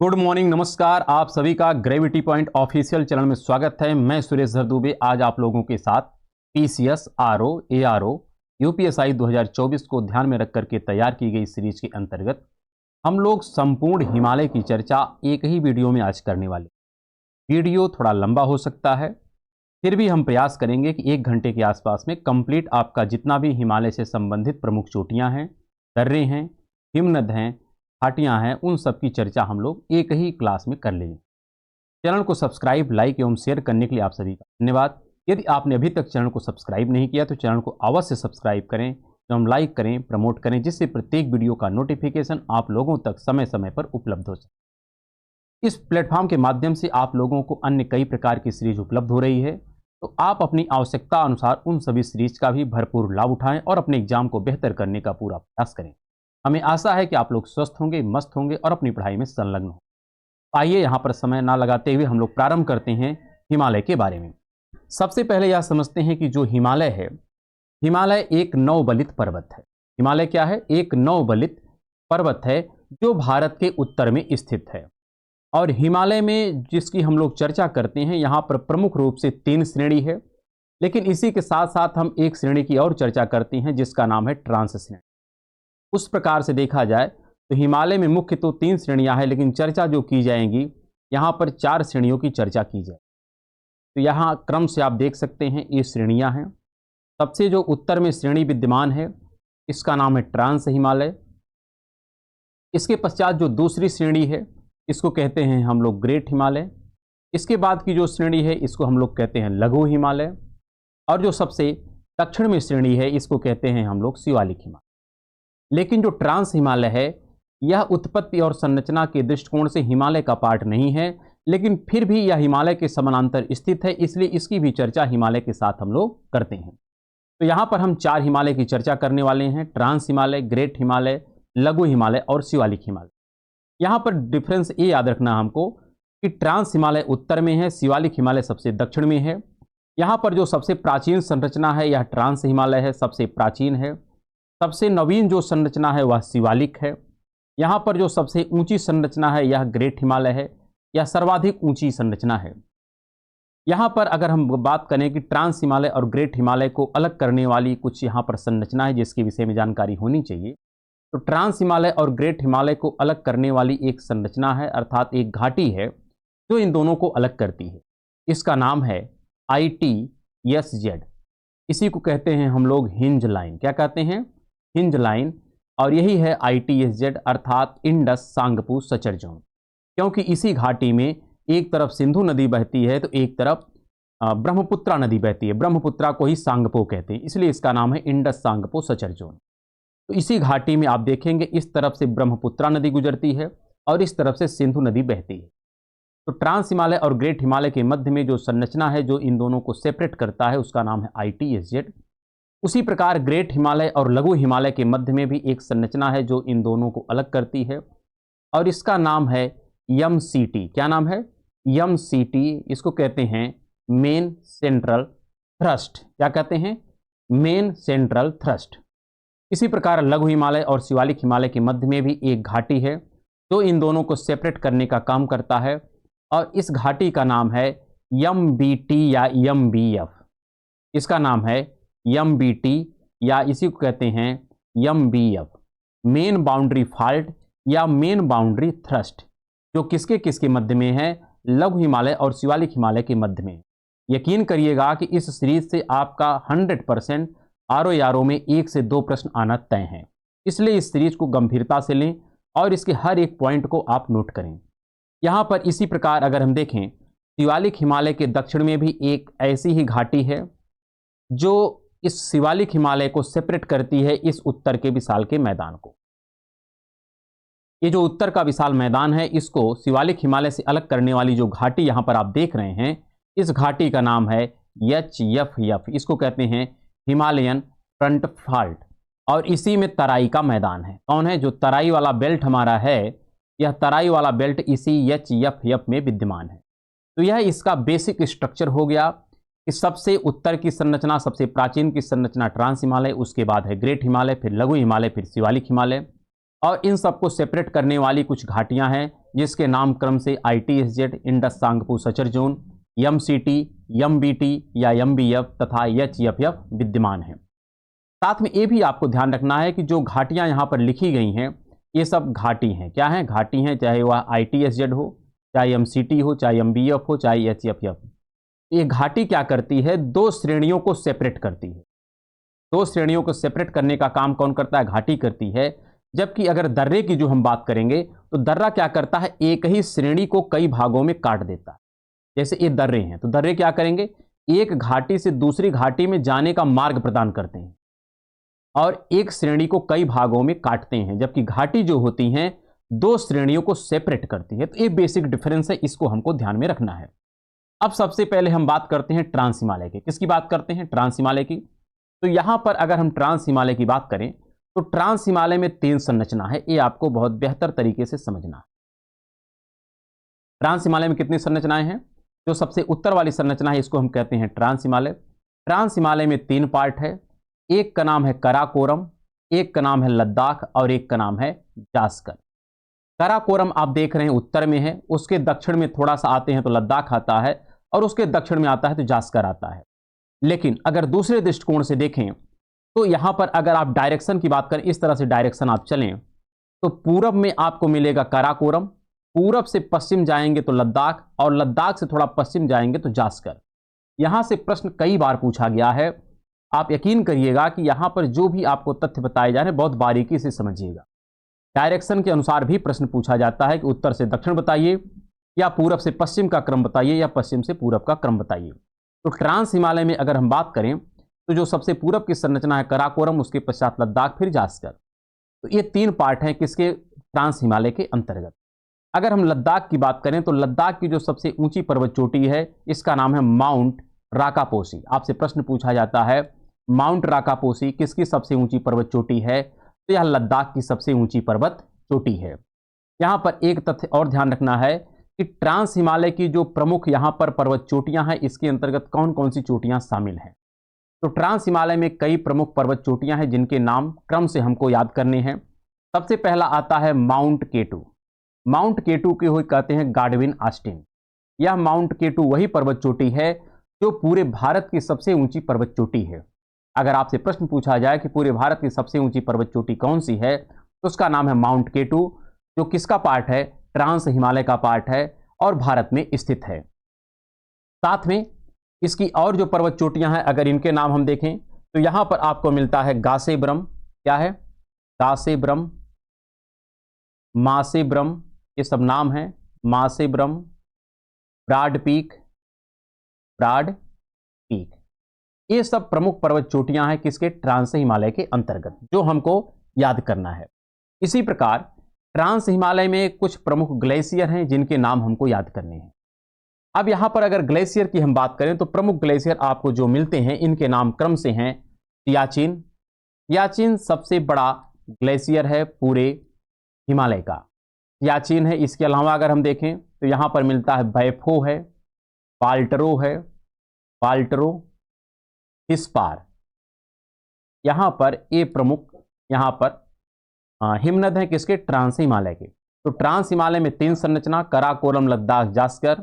Good morning, नमस्कार। आप सभी का ग्रेविटी पॉइंट ऑफिशियल चैनल में स्वागत है। मैं सुरेश दुबे आज आप लोगों के साथ पीसीएस, आरओ, एआरओ, यूपीएसआई 2024 को ध्यान में रख करके तैयार की गई सीरीज के अंतर्गत हम लोग संपूर्ण हिमालय की चर्चा एक ही वीडियो में आज करने वाले। वीडियो थोड़ा लंबा हो सकता है, फिर भी हम प्रयास करेंगे कि 1 घंटे के आसपास में कंप्लीट आपका जितना भी हिमालय से संबंधित प्रमुख चोटियाँ हैं, दर्रे हैं, हिमनद हैं, घाटियाँ हैं, उन सब की चर्चा हम लोग एक ही क्लास में कर लेंगे। चैनल को सब्सक्राइब, लाइक एवं शेयर करने के लिए आप सभी का धन्यवाद। यदि आपने अभी तक चैनल को सब्सक्राइब नहीं किया तो चैनल को अवश्य सब्सक्राइब करें एवं लाइक करें, प्रमोट करें, जिससे प्रत्येक वीडियो का नोटिफिकेशन आप लोगों तक समय समय पर उपलब्ध हो सके। इस प्लेटफॉर्म के माध्यम से आप लोगों को अन्य कई प्रकार की सीरीज उपलब्ध हो रही है, तो आप अपनी आवश्यकता अनुसार उन सभी सीरीज का भी भरपूर लाभ उठाएं और अपने एग्जाम को बेहतर करने का पूरा प्रयास करें। हमें आशा है कि आप लोग स्वस्थ होंगे, मस्त होंगे और अपनी पढ़ाई में संलग्न हों। आइए यहाँ पर समय ना लगाते हुए हम लोग प्रारंभ करते हैं हिमालय के बारे में। सबसे पहले यह समझते हैं कि जो हिमालय है, हिमालय एक नवबलित पर्वत है। हिमालय क्या है? एक नवबलित पर्वत है जो भारत के उत्तर में स्थित है। और हिमालय में जिसकी हम लोग चर्चा करते हैं, यहाँ पर प्रमुख रूप से 3 श्रेणी है, लेकिन इसी के साथ साथ हम एक श्रेणी की और चर्चा करते हैं जिसका नाम है ट्रांस श्रेणी। उस प्रकार से देखा जाए तो हिमालय में मुख्य तो 3 श्रेणियां हैं, लेकिन चर्चा जो की जाएंगी यहाँ पर 4 श्रेणियों की चर्चा की जाए। तो यहाँ क्रम से आप देख सकते हैं ये श्रेणियां हैं। सबसे जो उत्तर में श्रेणी विद्यमान है इसका नाम है ट्रांस हिमालय। इसके पश्चात जो दूसरी श्रेणी है इसको कहते हैं हम लोग ग्रेट हिमालय। इसके बाद की जो श्रेणी है इसको हम लोग कहते हैं लघु हिमालय। और जो सबसे दक्षिण में श्रेणी है इसको कहते हैं हम लोग शिवालिक हिमालय। लेकिन जो ट्रांस हिमालय है यह उत्पत्ति और संरचना के दृष्टिकोण से हिमालय का पार्ट नहीं है, लेकिन फिर भी यह हिमालय के समानांतर स्थित है, इसलिए इसकी भी चर्चा हिमालय के साथ हम लोग करते हैं। तो यहाँ पर हम 4 हिमालय की चर्चा करने वाले हैं: ट्रांस हिमालय, ग्रेट हिमालय, लघु हिमालय और शिवालिक हिमालय। यहाँ पर डिफरेंस ये याद रखना हमको कि ट्रांस हिमालय उत्तर में है, शिवालिक हिमालय सबसे दक्षिण में है। यहाँ पर जो सबसे प्राचीन संरचना है यह ट्रांस हिमालय है, सबसे प्राचीन है। सबसे नवीन जो संरचना है वह शिवालिक है। यहाँ पर जो सबसे ऊंची संरचना है यह ग्रेट हिमालय है, यह सर्वाधिक ऊंची संरचना है। यहाँ पर अगर हम बात करें कि ट्रांस हिमालय और ग्रेट हिमालय को अलग करने वाली कुछ यहाँ पर संरचना है जिसके विषय में जानकारी होनी चाहिए, तो ट्रांस हिमालय और ग्रेट हिमालय को अलग करने वाली एक संरचना है, अर्थात एक घाटी है जो इन दोनों को अलग करती है। इसका नाम है ITSZ। इसी को कहते हैं हम लोग हिंज लाइन। क्या कहते हैं? Hinge line. और यही है ITSZ अर्थात इंडस सांगपू सचर जोन, क्योंकि इसी घाटी में एक तरफ सिंधु नदी बहती है तो एक तरफ ब्रह्मपुत्रा नदी बहती है। ब्रह्मपुत्रा को ही सांगपो कहते हैं, इसलिए इसका नाम है इंडस सांगपो सचर जोन। तो इसी घाटी में आप देखेंगे इस तरफ से ब्रह्मपुत्रा नदी गुजरती है और इस तरफ से सिंधु नदी बहती है। तो ट्रांस हिमालय और ग्रेट हिमालय के मध्य में जो संरचना है जो इन दोनों को सेपरेट करता है उसका नाम है ITSZ। उसी प्रकार ग्रेट हिमालय और लघु हिमालय के मध्य में भी एक संरचना है जो इन दोनों को अलग करती है और इसका नाम है MCT। क्या नाम है? MCT। इसको कहते हैं मेन सेंट्रल थ्रस्ट। क्या कहते हैं? Main central thrust. इसी प्रकार लघु हिमालय और शिवालिक हिमालय के मध्य में भी एक घाटी है जो इन दोनों को सेपरेट करने का काम करता है और इस घाटी का नाम है MBT या MBF। इसका नाम है MBT या इसी को कहते हैं MBF, मेन बाउंड्री फॉल्ट या मेन बाउंड्री थ्रस्ट, जो किसके किसके मध्य में है? लघु हिमालय और शिवालिक हिमालय के मध्य में। यकीन करिएगा कि इस सीरीज से आपका 100% आरओ में 1 से 2 प्रश्न आना तय है, इसलिए इस सीरीज को गंभीरता से लें और इसके हर एक पॉइंट को आप नोट करें। यहाँ पर इसी प्रकार अगर हम देखें, शिवालिक हिमालय के दक्षिण में भी एक ऐसी ही घाटी है जो इस शिवालिक हिमालय को सेपरेट करती है इस उत्तर के विशाल के मैदान को। ये जो उत्तर का विशाल मैदान है इसको शिवालिक हिमालय से अलग करने वाली जो घाटी यहाँ पर आप देख रहे हैं, इस घाटी का नाम है HFF। इसको कहते हैं हिमालयन फ्रंट फॉल्ट और इसी में तराई का मैदान है। कौन है? जो तराई वाला बेल्ट हमारा है, यह तराई वाला बेल्ट इसी HFF में विद्यमान है। तो यह इसका बेसिक स्ट्रक्चर हो गया कि सबसे उत्तर की संरचना, सबसे प्राचीन की संरचना ट्रांस हिमालय, उसके बाद है ग्रेट हिमालय, फिर लघु हिमालय, फिर शिवालिक हिमालय। और इन सबको सेपरेट करने वाली कुछ घाटियां हैं जिसके नाम क्रम से ITSZ, Indus Tsangpo suture zone, MCT, MBT या MBF तथा HFF विद्यमान है। साथ में ये भी आपको ध्यान रखना है कि जो घाटियां यहाँ पर लिखी गई हैं ये सब घाटी हैं। क्या हैं? घाटी हैं, चाहे वह ITSZ हो, चाहे MCT हो, चाहे MBF हो, चाहे HFF। ये घाटी क्या करती है? दो श्रेणियों को सेपरेट करती है। दो श्रेणियों को सेपरेट करने का काम कौन करता है? घाटी करती है। जबकि अगर दर्रे की जो हम बात करेंगे तो दर्रा क्या करता है? एक ही श्रेणी को कई भागों में काट देता है। जैसे ये दर्रे हैं तो दर्रे क्या करेंगे? एक घाटी से दूसरी घाटी में जाने का मार्ग प्रदान करते हैं और एक श्रेणी को कई भागों में काटते हैं, जबकि घाटी जो होती हैं दो श्रेणियों को सेपरेट करती है। तो ये बेसिक डिफरेंस है, इसको हमको ध्यान में रखना है। अब सबसे पहले हम बात करते हैं ट्रांस हिमालय की। किसकी बात करते हैं? ट्रांस हिमालय की। तो यहां पर अगर हम ट्रांस हिमालय की बात करें तो ट्रांस हिमालय में 3 संरचना है, ये आपको बहुत बेहतर तरीके से समझना है। ट्रांस हिमालय में कितनी संरचनाएं हैं? जो सबसे उत्तर वाली संरचना है इसको हम कहते हैं ट्रांस हिमालय। ट्रांस हिमालय में 3 पार्ट है, एक का नाम है काराकोरम, एक का नाम है लद्दाख और एक का नाम है जास्कर। काराकोरम आप देख रहे हैं उत्तर में है, उसके दक्षिण में थोड़ा सा आते हैं तो लद्दाख आता है और उसके दक्षिण में आता है तो जास्कर आता है। लेकिन अगर दूसरे दृष्टिकोण से देखें तो यहां पर अगर आप डायरेक्शन की बात करें, इस तरह से डायरेक्शन आप चलें तो पूरब में आपको मिलेगा काराकोरम, पूरब से पश्चिम जाएंगे तो लद्दाख और लद्दाख से थोड़ा पश्चिम जाएंगे तो जास्कर। यहां से प्रश्न कई बार पूछा गया है। आप यकीन करिएगा कि यहां पर जो भी आपको तथ्य बताए जा रहे हैं बहुत बारीकी से समझिएगा। डायरेक्शन के अनुसार भी प्रश्न पूछा जाता है कि उत्तर से दक्षिण बताइए या पूरब से पश्चिम का क्रम बताइए या पश्चिम से पूरब का क्रम बताइए। तो ट्रांस हिमालय में अगर हम बात करें तो जो सबसे पूरब की संरचना है काराकोरम, उसके पश्चात लद्दाख, फिर जास्कर। तो ये 3 पार्ट हैं किसके? ट्रांस हिमालय के अंतर्गत। अगर हम लद्दाख की बात करें तो लद्दाख की जो सबसे ऊंची पर्वत चोटी है इसका नाम है माउंट राकापोसी। आपसे प्रश्न पूछा जाता है माउंट राकापोसी किसकी सबसे ऊंची पर्वत चोटी है? तो यह लद्दाख की सबसे ऊंची पर्वत चोटी है। यहां पर एक तथ्य और ध्यान रखना है कि ट्रांस हिमालय की जो प्रमुख यहां पर पर्वत चोटियां हैं इसके अंतर्गत कौन कौन सी चोटियां शामिल हैं? तो ट्रांस हिमालय में कई प्रमुख पर्वत चोटियां हैं जिनके नाम क्रम से हमको याद करने हैं। सबसे पहला आता है माउंट केटू। माउंट केटू की हुई कहते हैं गाडविन ऑस्टिन। यह माउंट केटू वही पर्वत चोटी है जो पूरे भारत की सबसे ऊंची पर्वत चोटी है। अगर आपसे प्रश्न पूछा जाए कि पूरे भारत की सबसे ऊंची पर्वत चोटी कौन सी है तो उसका नाम है माउंट केटू, जो किसका पार्ट है? ट्रांस हिमालय का पार्ट है और भारत में स्थित है। साथ में इसकी और जो पर्वत चोटियां हैं अगर इनके नाम हम देखें तो यहां पर आपको मिलता है गासेब्रम। क्या है? गासेब्रम, मासेब्रम, ये सब नाम है। मासेब्रम, ब्राड पीक, ब्राड पीक, ये सब प्रमुख पर्वत चोटियां हैं किसके? ट्रांस हिमालय के अंतर्गत, जो हमको याद करना है। इसी प्रकार ट्रांस हिमालय में कुछ प्रमुख ग्लेशियर हैं जिनके नाम हमको याद करने हैं। अब यहां पर अगर ग्लेशियर की हम बात करें तो प्रमुख ग्लेशियर आपको जो मिलते हैं इनके नाम क्रम से हैं सियाचिन। सियाचिन सबसे बड़ा ग्लेशियर है पूरे हिमालय का, सियाचिन है। इसके अलावा अगर हम देखें तो यहां पर मिलता है बैफो है, पाल्टरो है, पाल्टरो, हिस्पार। यहां पर ये प्रमुख यहां पर हिमनद है किसके? ट्रांस हिमालय के। तो ट्रांस हिमालय में 3 संरचना, काराकोरम, लद्दाख, जास्कर।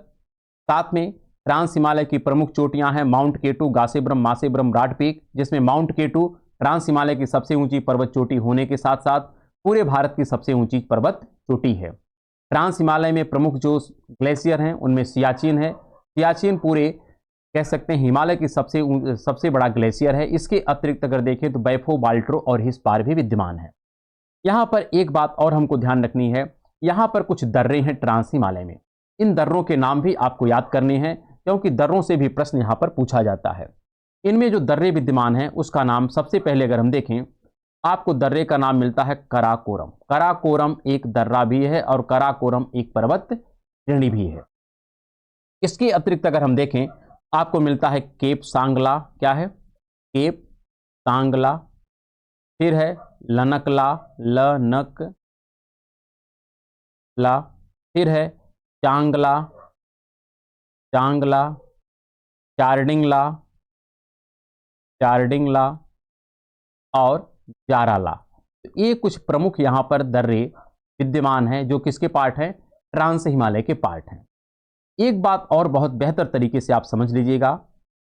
साथ में ट्रांस हिमालय की प्रमुख चोटियां हैं माउंट केटू, गासेब्रम, मासेब्रम, ब्राड पीक, जिसमें माउंट केटू ट्रांस हिमालय की सबसे ऊंची पर्वत चोटी होने के साथ साथ पूरे भारत की सबसे ऊंची पर्वत चोटी है। ट्रांस हिमालय में प्रमुख जो ग्लेशियर हैं उनमें सियाचिन है। सियाचिन पूरे कह सकते हैं हिमालय की सबसे बड़ा ग्लेशियर है। इसके अतिरिक्त अगर देखें तो बैफो, बाल्ट्रो और हिस्पार भी विद्यमान है। यहां पर एक बात और हमको ध्यान रखनी है, यहां पर कुछ दर्रे हैं ट्रांस हिमालय में। इन दर्रों के नाम भी आपको याद करने हैं क्योंकि दर्रों से भी प्रश्न यहां पर पूछा जाता है। इनमें जो दर्रे विद्यमान हैं उसका नाम सबसे पहले अगर हम देखें, आपको दर्रे का नाम मिलता है कराकोरम। कराकोरम एक दर्रा भी है और कराकोरम एक पर्वत श्रेणी भी है। इसके अतिरिक्त अगर हम देखें आपको मिलता है केप सांगला। क्या है? केप सांगला। फिर है लनकला, लनकला। फिर है चांगला, चांगला, चार्डिंगला, चार्डिंगला और जाराला। तो ये कुछ प्रमुख यहां पर दर्रे विद्यमान हैं जो किसके पार्ट हैं? ट्रांस हिमालय के पार्ट हैं। एक बात और बहुत बेहतर तरीके से आप समझ लीजिएगा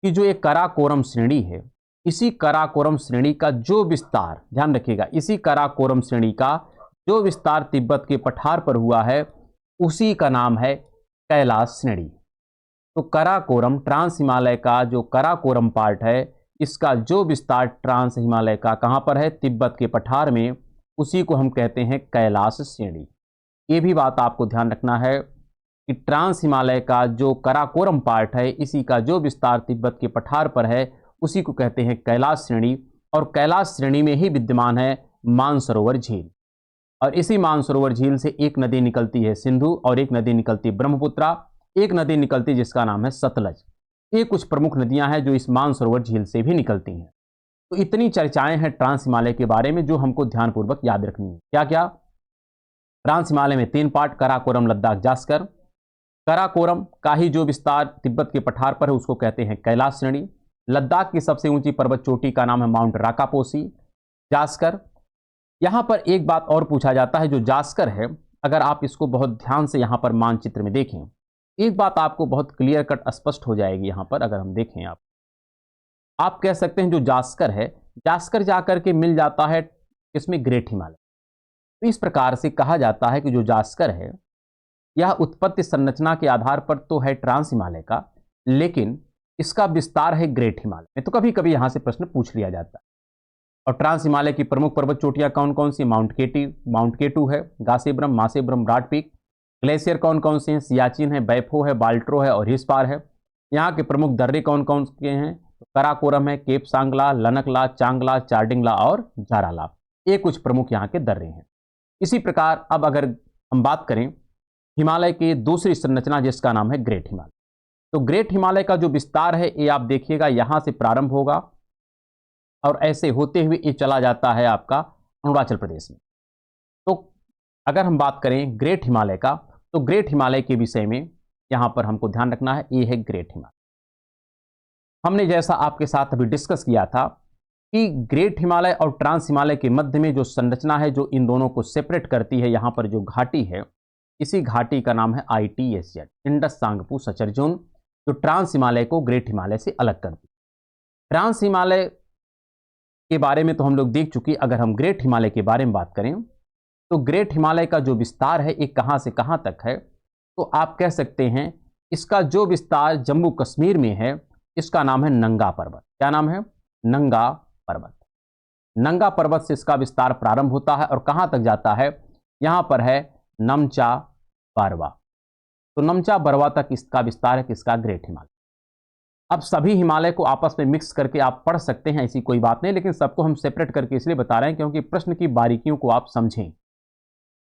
कि जो एक कराकोरम श्रेणी है, इसी कराकोरम श्रेणी का जो विस्तार, ध्यान रखिएगा, इसी कराकोरम श्रेणी का जो विस्तार तिब्बत के पठार पर हुआ है उसी का नाम है कैलाश श्रेणी। तो कराकोरम, ट्रांस हिमालय का जो कराकोरम पार्ट है, इसका जो विस्तार ट्रांस हिमालय का कहां पर है, तिब्बत के पठार में, उसी को हम कहते हैं कैलाश श्रेणी। ये भी बात आपको ध्यान रखना है कि ट्रांस हिमालय का जो कराकोरम पार्ट है, इसी का जो विस्तार तिब्बत के पठार पर है उसी को कहते हैं कैलाश श्रेणी। और कैलाश श्रेणी में ही विद्यमान है मानसरोवर झील, और इसी मानसरोवर झील से एक नदी निकलती है सिंधु, और एक नदी निकलती है ब्रह्मपुत्रा, एक नदी निकलती है जिसका नाम है सतलज। ये कुछ प्रमुख नदियां हैं जो इस मानसरोवर झील से भी निकलती हैं। तो इतनी चर्चाएं हैं ट्रांस हिमालय के बारे में जो हमको ध्यानपूर्वक याद रखनी है। क्या क्या? ट्रांस हिमालय में 3 पार्ट, कराकोरम, लद्दाख, जास्कर। कराकोरम का ही जो विस्तार तिब्बत के पठार पर है उसको कहते हैं कैलाश श्रेणी। लद्दाख की सबसे ऊंची पर्वत चोटी का नाम है माउंट राकापोसी। जास्कर, यहां पर एक बात और पूछा जाता है, जो जास्कर है, अगर आप इसको बहुत ध्यान से यहां पर मानचित्र में देखें, एक बात आपको बहुत क्लियर कट स्पष्ट हो जाएगी। यहां पर अगर हम देखें, आप कह सकते हैं जो जास्कर है, जास्कर जाकर के मिल जाता है इसमें ग्रेट हिमालय। तो इस प्रकार से कहा जाता है कि जो जास्कर है यह उत्पत्ति संरचना के आधार पर तो है ट्रांस हिमालय का, लेकिन इसका विस्तार है ग्रेट हिमालय में। तो कभी कभी यहां से प्रश्न पूछ लिया जाता है। और ट्रांस हिमालय की प्रमुख पर्वत चोटियां कौन कौन सी? माउंट केटू है, गासेब्रम, मासेब्रम, ब्राड पीक। ग्लेशियर कौन कौन से हैं? सियाचिन है, बैफो है, बाल्ट्रो है और हिस्पार है। यहाँ के प्रमुख दर्रे कौन कौन के हैं? तो कराकोरम है, केप सांगला, लनकला, चांगला, चार्डिंगला और जाराला। ये कुछ प्रमुख यहाँ के दर्रे हैं। इसी प्रकार अब अगर हम बात करें हिमालय की दूसरी संरचना जिसका नाम है ग्रेट हिमालय, तो ग्रेट हिमालय का जो विस्तार है ये आप देखिएगा यहाँ से प्रारंभ होगा और ऐसे होते हुए ये चला जाता है आपका अरुणाचल प्रदेश में। तो अगर हम बात करें ग्रेट हिमालय का, तो ग्रेट हिमालय के विषय में यहां पर हमको ध्यान रखना है, ये है ग्रेट हिमालय। हमने जैसा आपके साथ अभी डिस्कस किया था कि ग्रेट हिमालय और ट्रांस हिमालय के मध्य में जो संरचना है जो इन दोनों को सेपरेट करती है, यहां पर जो घाटी है, इसी घाटी का नाम है ITSZ, इंडस सांगपू सचर जोन, जो ट्रांस हिमालय को ग्रेट हिमालय से अलग करती है। ट्रांस हिमालय के बारे में तो हम लोग देख चुके। अगर हम ग्रेट हिमालय के बारे में बात करें तो ग्रेट हिमालय का जो विस्तार है ये कहां से कहां तक है, तो आप कह सकते हैं इसका जो विस्तार जम्मू कश्मीर में है इसका नाम है नंगा पर्वत। क्या नाम है? नंगा पर्वत। नंगा पर्वत से इसका विस्तार प्रारंभ होता है और कहां तक जाता है? यहां पर है नमचा बरवा। तो नमचा बरवा तक इसका विस्तार है किसका? ग्रेट हिमालय। अब सभी हिमालय को आपस में मिक्स करके आप पढ़ सकते हैं, ऐसी कोई बात नहीं, लेकिन सबको हम सेपरेट करके इसलिए बता रहे हैं क्योंकि प्रश्न की बारीकियों को आप समझें।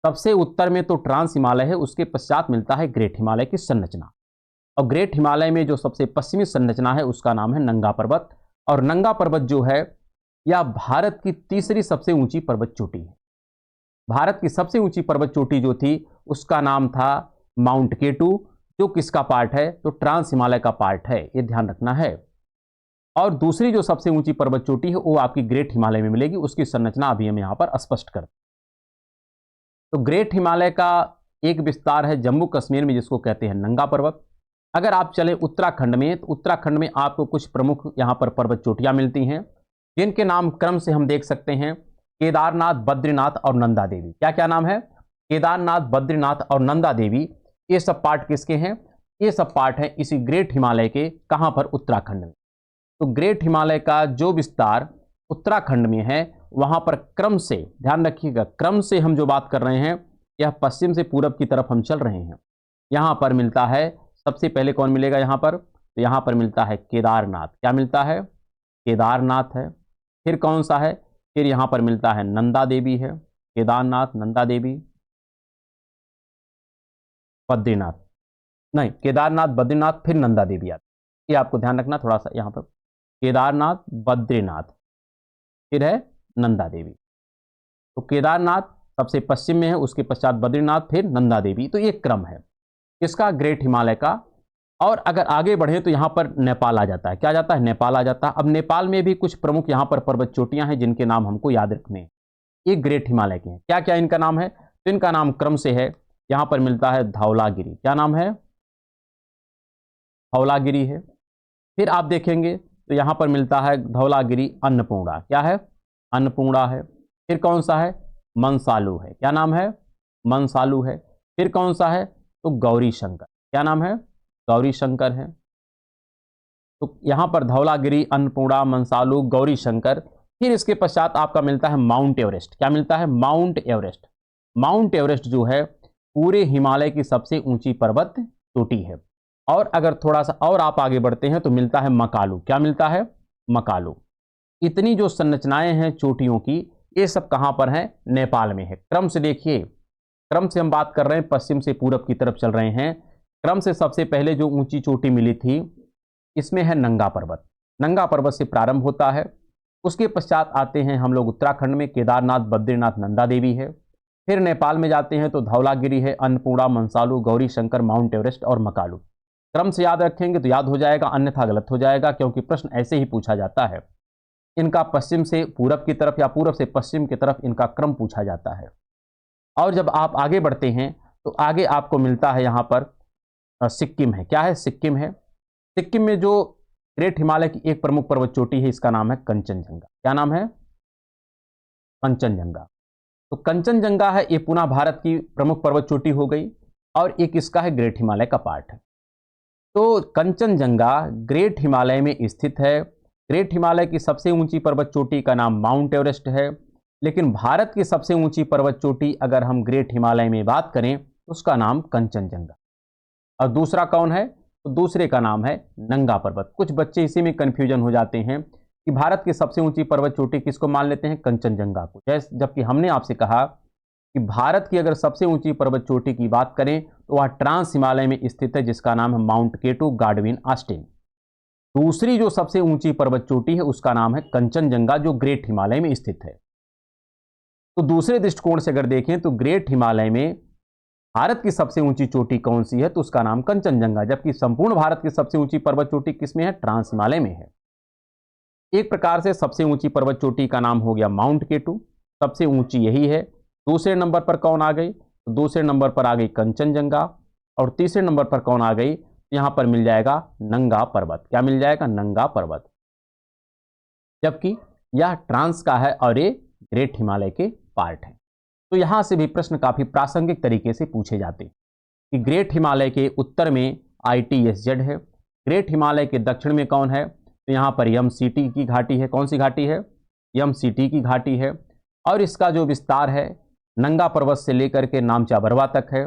सबसे उत्तर में तो ट्रांस हिमालय है, उसके पश्चात मिलता है ग्रेट हिमालय की संरचना, और ग्रेट हिमालय में जो सबसे पश्चिमी संरचना है उसका नाम है नंगा पर्वत। और नंगा पर्वत जो है यह भारत की तीसरी सबसे ऊंची पर्वत चोटी है। भारत की सबसे ऊंची पर्वत चोटी जो थी उसका नाम था माउंट केटू, जो किसका पार्ट है? तो ट्रांस हिमालय का पार्ट है, ये ध्यान रखना है। और दूसरी जो सबसे ऊंची पर्वत चोटी है वो आपकी ग्रेट हिमालय में मिलेगी, उसकी संरचना अभी हम यहां पर स्पष्ट करते हैं। तो ग्रेट हिमालय का एक विस्तार है जम्मू कश्मीर में जिसको कहते हैं नंगा पर्वत। अगर आप चले उत्तराखंड में, तो उत्तराखंड में आपको कुछ प्रमुख यहां पर पर्वत चोटियां मिलती हैं जिनके नाम क्रम से हम देख सकते हैं, केदारनाथ, बद्रीनाथ और नंदा देवी। क्या क्या नाम है? केदारनाथ, बद्रीनाथ और नंदा देवी। ये सब पार्ट किसके हैं? ये सब पार्ट हैं इसी ग्रेट हिमालय के। कहां पर? उत्तराखंड में। तो ग्रेट हिमालय का जो विस्तार उत्तराखंड में है वहां पर क्रम से, ध्यान रखिएगा, क्रम से हम जो बात कर रहे हैं यह पश्चिम से पूरब की तरफ हम चल रहे हैं। यहां पर मिलता है, सबसे पहले कौन मिलेगा यहां पर? तो यहां पर मिलता है केदारनाथ। क्या मिलता है? केदारनाथ है। फिर कौन सा है? फिर यहां पर मिलता है नंदा देवी है। केदारनाथ, नंदा देवी, बद्रीनाथ, नहीं, केदारनाथ, बद्रीनाथ, फिर नंदा देवी आती है। ये आपको ध्यान रखना थोड़ा सा। यहां पर केदारनाथ, बद्रीनाथ, फिर है नंदा देवी। तो केदारनाथ सबसे पश्चिम में है, उसके पश्चात बद्रीनाथ, फिर नंदा देवी। तो ये क्रम है इसका ग्रेट हिमालय का। और अगर आगे बढ़े तो यहां पर नेपाल आ जाता है। क्या आ जाता है? नेपाल आ जाता है। अब नेपाल में भी कुछ प्रमुख यहां पर पर्वत चोटियां हैं जिनके नाम हमको याद रखने हैं, ये ग्रेट हिमालय के हैं। क्या क्या इनका नाम है? तो इनका नाम क्रम से है यहां पर मिलता है धौलागिरी। क्या नाम है? धौलागिरी है। फिर आप देखेंगे तो यहां पर मिलता है धौलागिरी अन्नपूर्णा। क्या है? अन्नपूर्णा है। फिर कौन सा है? मंसालू है। क्या नाम है? मंसालू है। फिर कौन सा है? तो गौरी शंकर। क्या नाम है? गौरी शंकर है। तो यहां पर धौलागिरी, अन्नपूर्णा, मंसालू, गौरी शंकर। फिर इसके पश्चात आपका मिलता है माउंट एवरेस्ट। क्या मिलता है? Mount Everest. माउंट एवरेस्ट जो है पूरे हिमालय की सबसे ऊंची पर्वत चोटी है। और अगर थोड़ा सा और आप आगे बढ़ते हैं तो मिलता है मकालू। क्या मिलता है? मकालू। इतनी जो संरचनाएं हैं चोटियों की, ये सब कहां पर हैं? नेपाल में है। क्रम से देखिए, क्रम से हम बात कर रहे हैं, पश्चिम से पूरब की तरफ चल रहे हैं। क्रम से सबसे पहले जो ऊंची चोटी मिली थी इसमें है नंगा पर्वत। नंगा पर्वत से प्रारंभ होता है। उसके पश्चात आते हैं हम लोग उत्तराखंड में, केदारनाथ, बद्रीनाथ, नंदा देवी है। फिर नेपाल में जाते हैं तो धौलागिरी है, अन्नपूर्णा, मंसालू, गौरी शंकर, माउंट एवरेस्ट और मकालू। क्रम से याद रखेंगे तो याद हो जाएगा, अन्यथा गलत हो जाएगा, क्योंकि प्रश्न ऐसे ही पूछा जाता है। इनका पश्चिम से पूरब की तरफ या पूरब से पश्चिम की तरफ इनका क्रम पूछा जाता है। और जब आप आगे बढ़ते हैं तो आगे आपको मिलता है यहां पर सिक्किम है। क्या है? सिक्किम है। सिक्किम में जो ग्रेट हिमालय की एक प्रमुख पर्वत चोटी है इसका नाम है कंचनजंगा। क्या नाम है? कंचनजंगा। तो कंचनजंगा है, ये पुनः भारत की प्रमुख पर्वत चोटी हो गई और एक इसका है ग्रेट हिमालय का पार्ट है। तो कंचनजंगा ग्रेट हिमालय में स्थित है। ग्रेट हिमालय की सबसे ऊंची पर्वत चोटी का नाम माउंट एवरेस्ट है। लेकिन भारत की सबसे ऊंची पर्वत चोटी अगर हम ग्रेट हिमालय में बात करें उसका नाम कंचनजंगा। और दूसरा कौन है? तो दूसरे का नाम है नंगा पर्वत। कुछ बच्चे इसी में कंफ्यूजन हो जाते हैं कि भारत की सबसे ऊंची पर्वत चोटी किसको मान लेते हैं? कंचनजंगा को, जबकि हमने आपसे कहा कि भारत की अगर सबसे ऊंची पर्वत चोटी की बात करें तो वह ट्रांस हिमालय में स्थित है, जिसका नाम है माउंट केटू, गार्डविन, ऑस्टिन। दूसरी जो सबसे ऊंची पर्वत चोटी है उसका नाम है कंचनजंगा, जो ग्रेट हिमालय में स्थित है। तो दूसरे दृष्टिकोण से अगर देखें तो ग्रेट हिमालय में भारत की सबसे ऊंची चोटी कौन सी है? तो उसका नाम कंचनजंगा, जबकि संपूर्ण भारत की सबसे ऊंची पर्वत चोटी किसमें है? ट्रांस हिमालय में है। एक प्रकार से सबसे ऊंची पर्वत चोटी का नाम हो गया माउंट केटू, सबसे ऊंची यही है। दूसरे नंबर पर कौन आ गई? तो दूसरे नंबर पर आ गई कंचनजंगा। और तीसरे नंबर पर कौन आ गई? यहां पर मिल जाएगा नंगा पर्वत। क्या मिल जाएगा? नंगा पर्वत। जबकि यह ट्रांस का है और ये ग्रेट हिमालय के पार्ट है। तो यहां से भी प्रश्न काफी प्रासंगिक तरीके से पूछे जाते हैं कि ग्रेट हिमालय के उत्तर में ITSZ है, ग्रेट हिमालय के दक्षिण में कौन है? तो यहां पर यमसीटी की घाटी है। कौन सी घाटी है? यमसीटी की घाटी है। और इसका जो विस्तार है नंगा पर्वत से लेकर के नामचा बरवा तक है।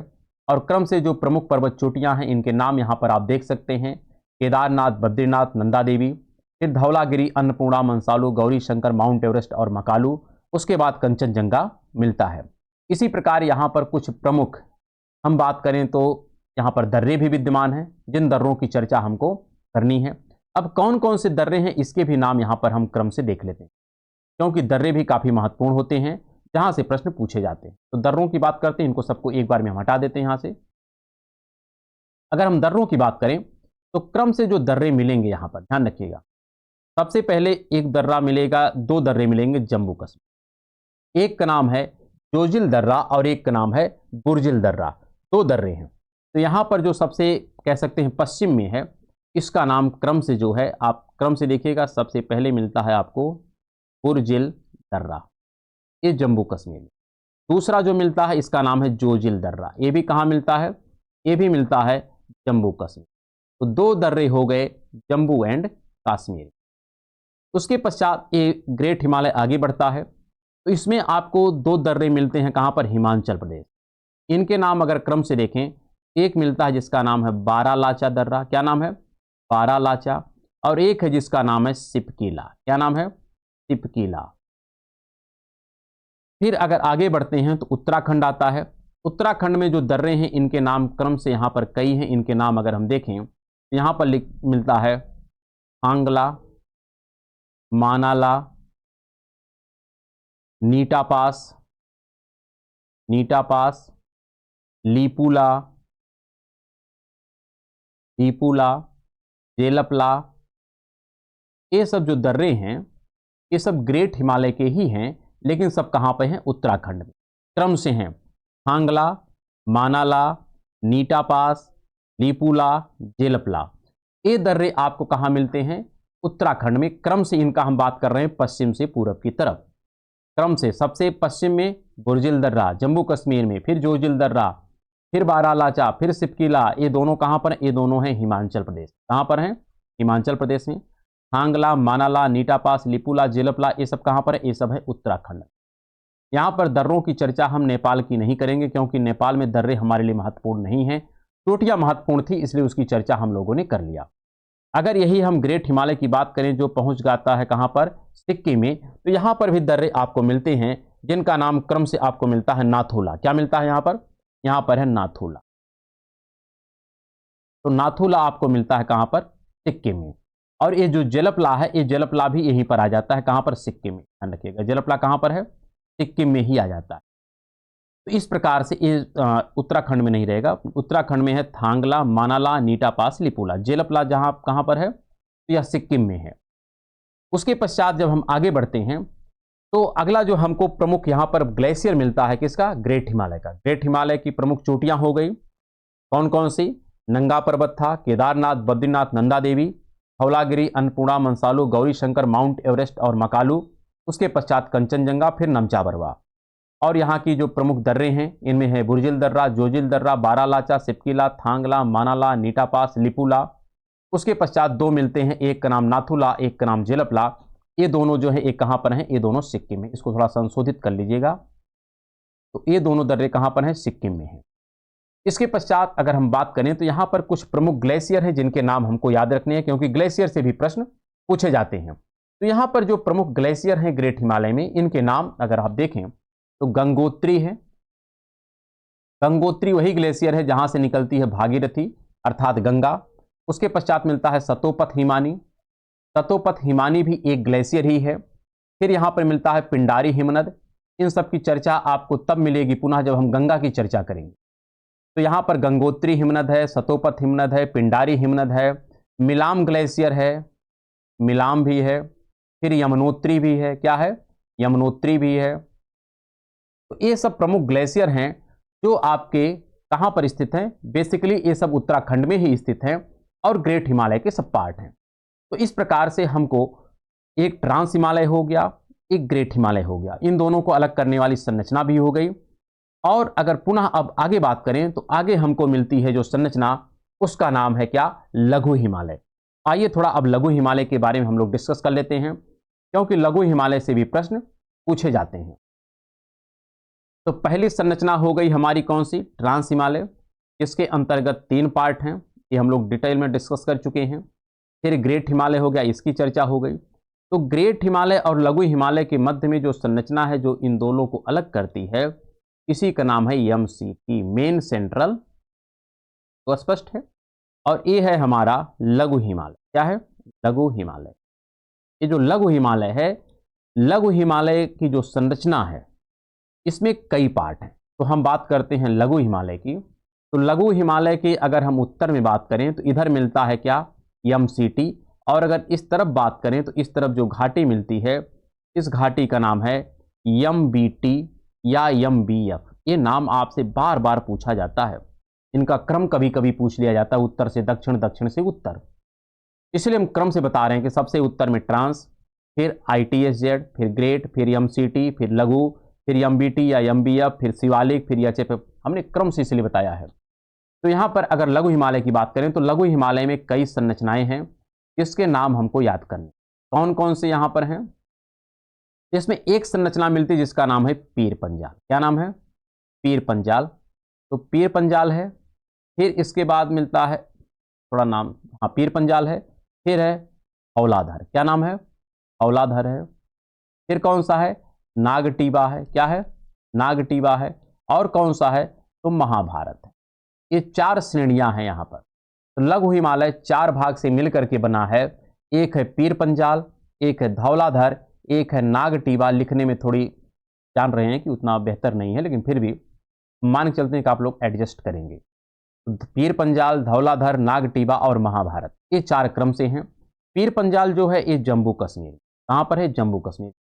और क्रम से जो प्रमुख पर्वत चोटियां हैं इनके नाम यहां पर आप देख सकते हैं, केदारनाथ, बद्रीनाथ, नंदा देवी, फिर धौलागिरी, अन्नपूर्णा, मंसालू, गौरी शंकर, माउंट एवरेस्ट और मकालू। उसके बाद कंचनजंगा मिलता है। इसी प्रकार यहाँ पर कुछ प्रमुख हम बात करें तो यहाँ पर दर्रे भी विद्यमान हैं, जिन दर्रों की चर्चा हमको करनी है। अब कौन कौन से दर्रे हैं इसके भी नाम यहाँ पर हम क्रम से देख लेते हैं, क्योंकि दर्रे भी काफ़ी महत्वपूर्ण होते हैं जहाँ से प्रश्न पूछे जाते हैं। तो दर्रों की बात करते हैं, इनको सबको एक बार में हम हटा देते हैं यहाँ से। अगर हम दर्रों की बात करें तो क्रम से जो दर्रे मिलेंगे यहाँ पर ध्यान रखिएगा। सबसे पहले एक दर्रा मिलेगा, दो दर्रे मिलेंगे जम्मू कश्मीर। एक का नाम है जोजिल दर्रा और एक का नाम है बुर्जिल दर्रा। दो दर्रे हैं। तो यहाँ पर जो सबसे कह सकते हैं पश्चिम में है, इसका नाम क्रम से जो है आप क्रम से देखिएगा, सबसे पहले मिलता है आपको बुर्जिल दर्रा, ये जम्मू कश्मीर में। दूसरा जो मिलता है इसका नाम है जोजिल दर्रा, ये भी कहाँ मिलता है? ये भी मिलता है जम्मू कश्मीर। तो दो दर्रे हो गए जम्मू एंड कश्मीर। उसके पश्चात ये ग्रेट हिमालय आगे बढ़ता है तो इसमें आपको दो दर्रे मिलते हैं, कहाँ पर? हिमाचल प्रदेश। इनके नाम अगर क्रम से देखें, एक मिलता है जिसका नाम है बारालाचा दर्रा। क्या नाम है? बारालाचा। और एक है जिसका नाम है सिपकीला। क्या नाम है? सिपकीला। फिर अगर आगे बढ़ते हैं तो उत्तराखंड आता है। उत्तराखंड में जो दर्रे हैं इनके नाम क्रम से यहाँ पर कई हैं। इनके नाम अगर हम देखें तो यहाँ पर मिलता है आंगला, मानाला, नीटा पास, नीटा पास, लीपुला, लीपुला, जेलपला। ये सब जो दर्रे हैं ये सब ग्रेट हिमालय के ही हैं, लेकिन सब कहाँ पे हैं? उत्तराखंड में। क्रम से हैं हांगला, मानाला, नीटा पास, लीपूला, जेलपला। ये दर्रे आपको कहाँ मिलते हैं? उत्तराखंड में। क्रम से इनका हम बात कर रहे हैं पश्चिम से पूरब की तरफ। क्रम से सबसे पश्चिम में बुर्जिल दर्रा जम्मू कश्मीर में, फिर जोजिल दर्रा, फिर बारालाचा, फिर सिपकिला। ये दोनों कहाँ पर हैं? ये दोनों हैं हिमाचल प्रदेश। कहाँ पर हैं? हिमाचल प्रदेश में। हांगला, मानाला, नीटा पास, लिपुला, जेलपला, ये सब कहाँ पर है? ये सब है उत्तराखंड। यहाँ पर दर्रों की चर्चा हम नेपाल की नहीं करेंगे क्योंकि नेपाल में दर्रे हमारे लिए महत्वपूर्ण नहीं है। चोटियाँ महत्वपूर्ण थी इसलिए उसकी चर्चा हम लोगों ने कर लिया। अगर यही हम ग्रेट हिमालय की बात करें जो पहुंच जाता है कहाँ पर? सिक्किम में, तो यहाँ पर भी दर्रे आपको मिलते हैं जिनका नाम क्रम से आपको मिलता है नाथुला। क्या मिलता है यहाँ पर? यहाँ पर है नाथुला। तो नाथुला आपको मिलता है कहाँ पर? सिक्किम में। और ये जो जेलपला है, ये जेलपला भी यहीं पर आ जाता है। कहाँ पर? सिक्किम में। ध्यान रखिएगा, जेलपला कहाँ पर है? सिक्किम में ही आ जाता है। तो इस प्रकार से ये उत्तराखंड में नहीं रहेगा। उत्तराखंड में है थांगला, मानाला, नीटा पास, लिपुला। जेलपला जहाँ कहाँ पर है? तो यह सिक्किम में है। उसके पश्चात जब हम आगे बढ़ते हैं तो अगला जो हमको प्रमुख यहाँ पर ग्लेशियर मिलता है किसका? ग्रेट हिमालय का। ग्रेट हिमालय की प्रमुख चोटियाँ हो गई कौन कौन सी? नंगा पर्वत था, केदारनाथ, बद्रीनाथ, नंदा देवी, धौलागिरी, अन्नपूर्णा, मंसालू, गौरी शंकर, माउंट एवरेस्ट और मकालू। उसके पश्चात कंचनजंगा, फिर नमचा बरवा। और यहाँ की जो प्रमुख दर्रे हैं इनमें है बुर्जिल दर्रा, जोजिल दर्रा, बारालाचा, सिपकिला, थांगला, मानाला, नीटा पास, लिपुला। उसके पश्चात दो मिलते हैं, एक का नाम नाथुला, एक का नाम जेलपला। ये दोनों जो है एक कहाँ पर हैं? ये दोनों सिक्किम में। इसको थोड़ा संशोधित कर लीजिएगा। तो ये दोनों दर्रे कहाँ पर हैं? सिक्किम में हैं। इसके पश्चात अगर हम बात करें तो यहाँ पर कुछ प्रमुख ग्लेशियर हैं जिनके नाम हमको याद रखने हैं क्योंकि ग्लेशियर से भी प्रश्न पूछे जाते हैं। तो यहाँ पर जो प्रमुख ग्लेशियर हैं ग्रेट हिमालय में, इनके नाम अगर आप देखें तो गंगोत्री है। गंगोत्री वही ग्लेशियर है जहां से निकलती है भागीरथी अर्थात गंगा। उसके पश्चात मिलता है सतोपथ हिमानी। सतोपथ हिमानी भी एक ग्लेशियर ही है। फिर यहाँ पर मिलता है पिंडारी हिमनद। इन सब की चर्चा आपको तब मिलेगी पुनः जब हम गंगा की चर्चा करेंगे। तो यहाँ पर गंगोत्री हिमनद है, सतोपथ हिमनद है, पिंडारी हिमनद है, मिलाम ग्लेशियर है, मिलाम भी है, फिर यमुनोत्री भी है। क्या है? यमुनोत्री भी है। तो ये सब प्रमुख ग्लेशियर हैं जो आपके कहाँ पर स्थित हैं? बेसिकली ये सब उत्तराखंड में ही स्थित हैं और ग्रेट हिमालय के सब पार्ट हैं। तो इस प्रकार से हमको एक ट्रांस हिमालय हो गया, एक ग्रेट हिमालय हो गया। इन दोनों को अलग करने वाली संरचना भी हो गई। और अगर पुनः अब आगे बात करें तो आगे हमको मिलती है जो संरचना, उसका नाम है क्या? लघु हिमालय। आइए थोड़ा अब लघु हिमालय के बारे में हम लोग डिस्कस कर लेते हैं क्योंकि लघु हिमालय से भी प्रश्न पूछे जाते हैं। तो पहली संरचना हो गई हमारी कौन सी? ट्रांस हिमालय। इसके अंतर्गत 3 पार्ट हैं, ये हम लोग डिटेल में डिस्कस कर चुके हैं। फिर ग्रेट हिमालय हो गया, इसकी चर्चा हो गई। तो ग्रेट हिमालय और लघु हिमालय के मध्य में जो संरचना है जो इन दोनों को अलग करती है, इसी का नाम है MCT, मेन सेंट्रल। तो स्पष्ट है। और ये है हमारा लघु हिमालय। क्या है? लघु हिमालय। ये जो लघु हिमालय है, लघु हिमालय की जो संरचना है इसमें कई पार्ट हैं। तो हम बात करते हैं लघु हिमालय की। तो लघु हिमालय के अगर हम उत्तर में बात करें तो इधर मिलता है क्या? MCT। और अगर इस तरफ बात करें तो इस तरफ जो घाटी मिलती है, इस घाटी का नाम है MBT या MBF। ये नाम आपसे बार बार पूछा जाता है। इनका क्रम कभी कभी पूछ लिया जाता है, उत्तर से दक्षिण, दक्षिण से उत्तर। इसलिए हम क्रम से बता रहे हैं कि सबसे उत्तर में ट्रांस, फिर ITSZ, फिर ग्रेट, फिर MCT, फिर लघु, फिर MBT या MBF, फिर शिवालिक, फिर HFF। हमने क्रम से इसलिए बताया है। तो यहाँ पर अगर लघु हिमालय की बात करें तो लघु हिमालय में कई संरचनाएं हैं, इसके नाम हमको याद करने। कौन कौन से यहाँ पर हैं? इसमें एक संरचना मिलती है जिसका नाम है पीर पंजाल। क्या नाम है? पीर पंजाल। तो पीर पंजाल है। फिर इसके बाद मिलता है थोड़ा नाम, हाँ पीर पंजाल है। फिर है हौलाधर। क्या नाम है? हौलाधर है। फिर कौन सा है? नागटीबा है। क्या है? नागटीबा है। और कौन सा है? तो महाभारत है। ये 4 श्रेणियां हैं यहाँ पर। तो लघु हिमालय 4 भाग से मिलकर के बना है। एक है पीर पंजाल, एक है धौलाधर, एक है नागटीबा। लिखने में थोड़ी जान रहे हैं कि उतना बेहतर नहीं है, लेकिन फिर भी मान के चलते हैं कि आप लोग एडजस्ट करेंगे। तो पीर पंजाल, धौलाधर, नागटीबा और महाभारत, ये 4 क्रम से हैं। पीर पंजाल जो है ये जम्मू कश्मीर। कहाँ पर है? जम्मू कश्मीर।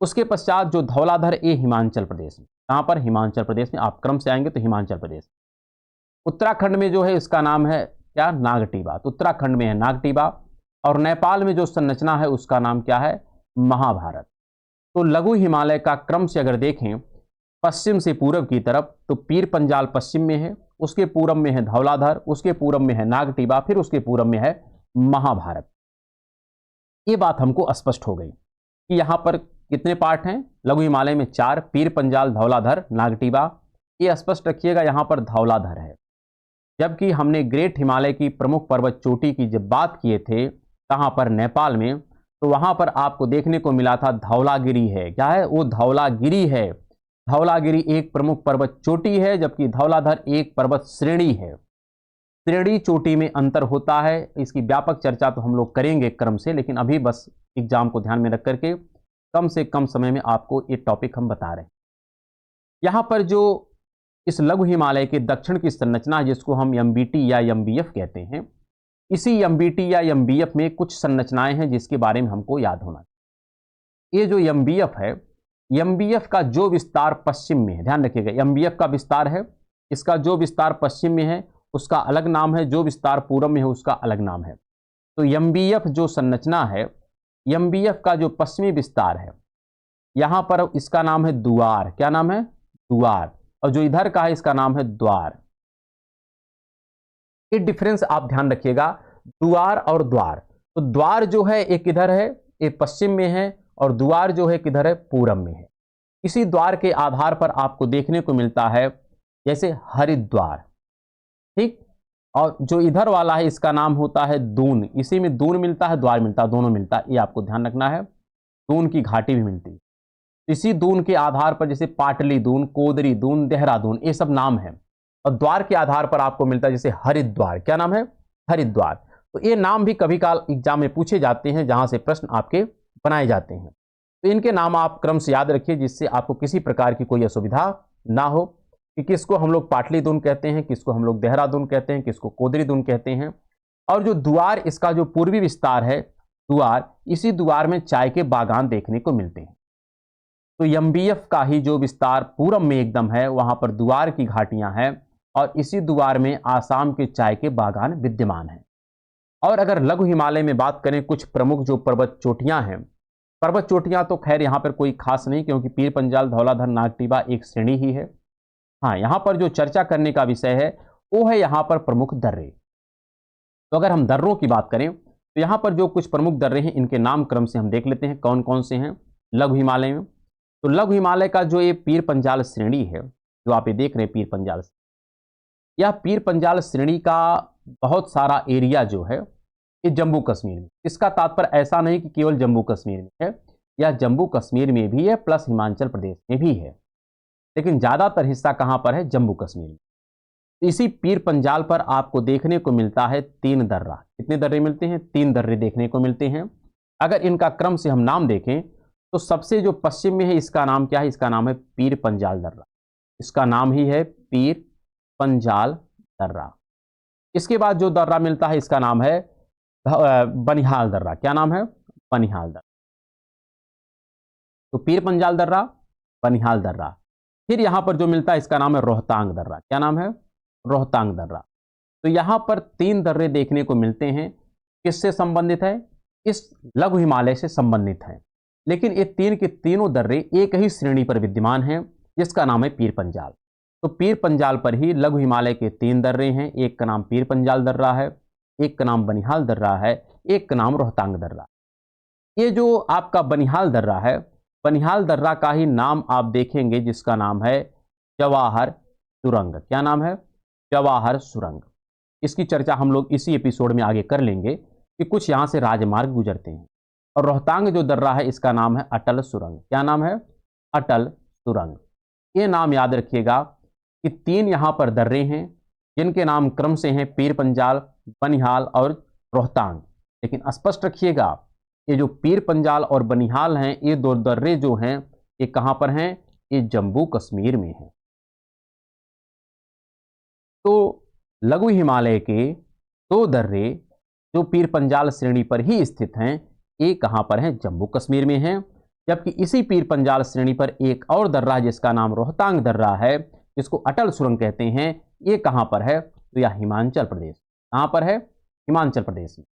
उसके पश्चात जो धौलाधर, ये हिमाचल प्रदेश में। कहाँ पर? हिमाचल प्रदेश में। आप क्रम से आएंगे तो हिमाचल प्रदेश। उत्तराखंड में जो है इसका नाम है क्या? नागटीबा। तो उत्तराखंड में है नागटीबा। और नेपाल में जो संरचना है उसका नाम क्या है? महाभारत। तो लघु हिमालय का क्रम से अगर देखें पश्चिम से पूरब की तरफ, तो पीर पंजाल पश्चिम में है, उसके पूरब में है धौलाधर, उसके पूरब में है नागटीबा, फिर उसके पूरब में है महाभारत। ये बात हमको स्पष्ट हो गई कि यहां पर कितने पार्ट हैं लघु हिमालय में? 4, पीर पंजाल, धौलाधर, नागटीबा। ये स्पष्ट रखिएगा, यहां पर धौलाधर है। जबकि हमने ग्रेट हिमालय की प्रमुख पर्वत चोटी की जब बात किए थे, कहां पर? नेपाल में, तो वहां पर आपको देखने को मिला था धौलागिरी है। क्या है वो? धौलागिरी है। धौलागिरी एक प्रमुख पर्वत चोटी है, जबकि धौलाधर एक पर्वत श्रेणी है। श्रेणी चोटी में अंतर होता है, इसकी व्यापक चर्चा तो हम लोग करेंगे क्रम से, लेकिन अभी बस एग्जाम को ध्यान में रख करके कम से कम समय में आपको ये टॉपिक हम बता रहे हैं। यहां पर जो इस लघु हिमालय के दक्षिण की संरचना है, जिसको हम एमबीटी या एमबीएफ कहते हैं, इसी एमबीटी या एमबीएफ में कुछ संरचनाएं हैं जिसके बारे में हमको याद होना चाहिए। ये जो एमबीएफ है, एमबीएफ का जो विस्तार पश्चिम में है, ध्यान रखिएगा, एमबीएफ का विस्तार है, इसका जो विस्तार पश्चिम में है उसका अलग नाम है, जो विस्तार पूर्व में है उसका अलग नाम है। तो एमबीएफ जो संरचना है, एमबीएफ का जो पश्चिमी विस्तार है, यहां पर इसका नाम है द्वार। क्या नाम है? द्वार। और जो इधर का है इसका नाम है द्वार। ये डिफरेंस आप ध्यान रखिएगा, द्वार और द्वार। तो द्वार जो है एक इधर है, ये पश्चिम में है, और द्वार जो है किधर है? पूरब में है। इसी द्वार के आधार पर आपको देखने को मिलता है जैसे हरिद्वार, ठीक। और जो इधर वाला है इसका नाम होता है दून। इसी में दून मिलता है, द्वार मिलता है, दोनों मिलता है, ये आपको ध्यान रखना है। दून की घाटी भी मिलती है। इसी दून के आधार पर जैसे पाटली दून, कोदरी दून, देहरादून, ये सब नाम है। और द्वार के आधार पर आपको मिलता है जैसे हरिद्वार। क्या नाम है? हरिद्वार। तो ये नाम भी कभी काल एग्जाम में पूछे जाते हैं, जहां से प्रश्न आपके बनाए जाते हैं। तो इनके नाम आप क्रम से याद रखिए, जिससे आपको किसी प्रकार की कोई असुविधा ना हो कि किसको हम लोग पाटली दून कहते हैं, किसको हम लोग देहरादून कहते हैं, किसको कोदरी दून कहते हैं। और जो द्वार, इसका जो पूर्वी विस्तार है द्वार, इसी द्वार में चाय के बागान देखने को मिलते हैं। तो एमबीएफ का ही जो विस्तार पूरब में एकदम है, वहां पर द्वार की घाटियां हैं, और इसी द्वार में आसाम के चाय के बागान विद्यमान हैं। और अगर लघु हिमालय में बात करें, कुछ प्रमुख जो पर्वत चोटियां हैं, पर्वत चोटियां तो खैर यहां पर कोई खास नहीं, क्योंकि पीर पंजाल, धौलाधर, नागटीबा एक श्रेणी ही है। हाँ, यहां पर जो चर्चा करने का विषय है वो है यहां पर प्रमुख दर्रे। तो अगर हम दर्रों की बात करें तो यहां पर जो कुछ प्रमुख दर्रे हैं, इनके नाम क्रम से हम देख लेते हैं कौन कौन से हैं लघु हिमालय में। तो लघु हिमालय का जो ये पीर पंजाल श्रेणी है, जो आप ये देख रहे हैं पीर पंजाल, यह पीर पंजाल श्रेणी का बहुत सारा एरिया जो है ये जम्मू कश्मीर में। इसका तात्पर्य ऐसा नहीं कि केवल जम्मू कश्मीर में है, यह जम्मू कश्मीर में भी है प्लस हिमाचल प्रदेश में भी है, लेकिन ज्यादातर हिस्सा कहां पर है? जम्मू कश्मीर में। इसी पीर पंजाल पर आपको देखने को मिलता है 3 दर्रा। कितने दर्रे मिलते हैं? 3 दर्रे देखने को मिलते हैं। अगर इनका क्रम से हम नाम देखें तो सबसे जो पश्चिम में है इसका नाम क्या है? इसका नाम है पीर पंजाल दर्रा। इसका नाम ही है पीर पंजाल दर्रा। इसके बाद जो दर्रा मिलता है इसका नाम है बनिहाल दर्रा। क्या नाम है? बनिहाल दर्रा। तो पीर पंजाल दर्रा, बनिहाल दर्रा। फिर यहां पर जो मिलता है इसका नाम है रोहतांग दर्रा। क्या नाम है? रोहतांग दर्रा। तो यहां पर 3 दर्रे देखने को मिलते हैं। किससे संबंधित है? इस लघु हिमालय से संबंधित है, लेकिन ये 3 के तीनों दर्रे एक ही श्रेणी पर विद्यमान हैं, जिसका नाम है पीर पंजाल। तो पीर पंजाल पर ही लघु हिमालय के 3 दर्रे हैं। एक का नाम पीर पंजाल दर्रा है, एक का नाम बनिहाल दर्रा है, एक का नाम रोहतांग दर्रा। ये जो आपका बनिहाल दर्रा है, बनिहाल दर्रा का ही नाम आप देखेंगे जिसका नाम है जवाहर सुरंग। क्या नाम है? जवाहर सुरंग। इसकी चर्चा हम लोग इसी एपिसोड में आगे कर लेंगे कि कुछ यहां से राजमार्ग गुजरते हैं। और रोहतांग जो दर्रा है इसका नाम है अटल सुरंग। क्या नाम है? अटल सुरंग। ये नाम याद रखिएगा कि 3 यहां पर दर्रे हैं, जिनके नाम क्रम से हैं पीर पंजाल, बनिहाल और रोहतांग। लेकिन स्पष्ट रखिएगा, ये जो पीर पंजाल और बनिहाल हैं, ये 2 दर्रे जो हैं ये कहां पर हैं? ये जम्मू कश्मीर में हैं। तो लघु हिमालय के 2 दर्रे जो पीर पंजाल श्रेणी पर ही स्थित हैं, ये कहां पर हैं? जम्मू कश्मीर में हैं। जबकि इसी पीर पंजाल श्रेणी पर एक और दर्रा जिसका नाम रोहतांग दर्रा है, जिसको अटल सुरंग कहते हैं, ये कहाँ पर है? तो यह हिमाचल प्रदेश। कहाँ पर है? हिमाचल प्रदेश में।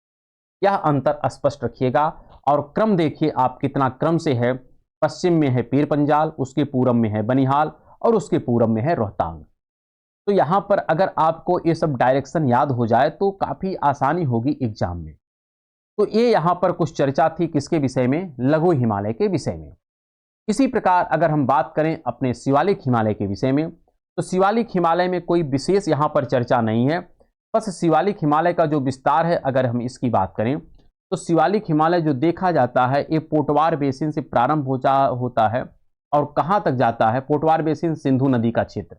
यह अंतर स्पष्ट रखिएगा और क्रम देखिए आप कितना क्रम से है। पश्चिम में है पीर पंजाल, उसके पूरब में है बनिहाल और उसके पूरब में है रोहतांग। तो यहां पर अगर आपको ये सब डायरेक्शन याद हो जाए तो काफी आसानी होगी एग्जाम में। तो ये यहां पर कुछ चर्चा थी किसके विषय में? लघु हिमालय के विषय में। इसी प्रकार अगर हम बात करें अपने शिवालिक हिमालय के विषय में, तो शिवालिक हिमालय में कोई विशेष यहां पर चर्चा नहीं है। बस शिवालिक हिमालय का जो विस्तार है अगर हम इसकी बात करें तो शिवालिक हिमालय जो देखा जाता है ये पोटवार बेसिन से प्रारंभ होता है और कहां तक जाता है? पोटवार बेसिन सिंधु नदी का क्षेत्र।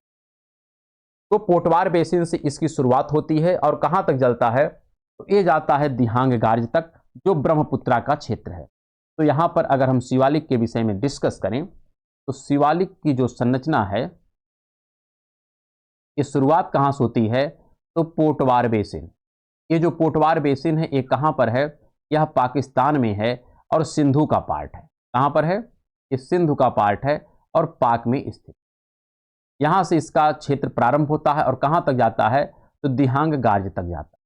तो पोटवार बेसिन से इसकी शुरुआत होती है और कहां तक चलता है? तो ये जाता है दिहांग गार्ज तक, जो ब्रह्मपुत्रा का क्षेत्र है। तो यहां पर अगर हम शिवालिक के विषय में डिस्कस करें तो शिवालिक की जो संरचना है ये शुरुआत कहां से होती है? तो पोटवार बेसिन। ये जो पोटवार बेसिन है ये कहां पर है? यह पाकिस्तान में है और सिंधु का पार्ट है। कहां पर है? ये सिंधु का पार्ट है और पाक में स्थित। यहां से इसका क्षेत्र प्रारंभ होता है और कहां तक जाता है? तो दिहांग गार्ज तक जाता है।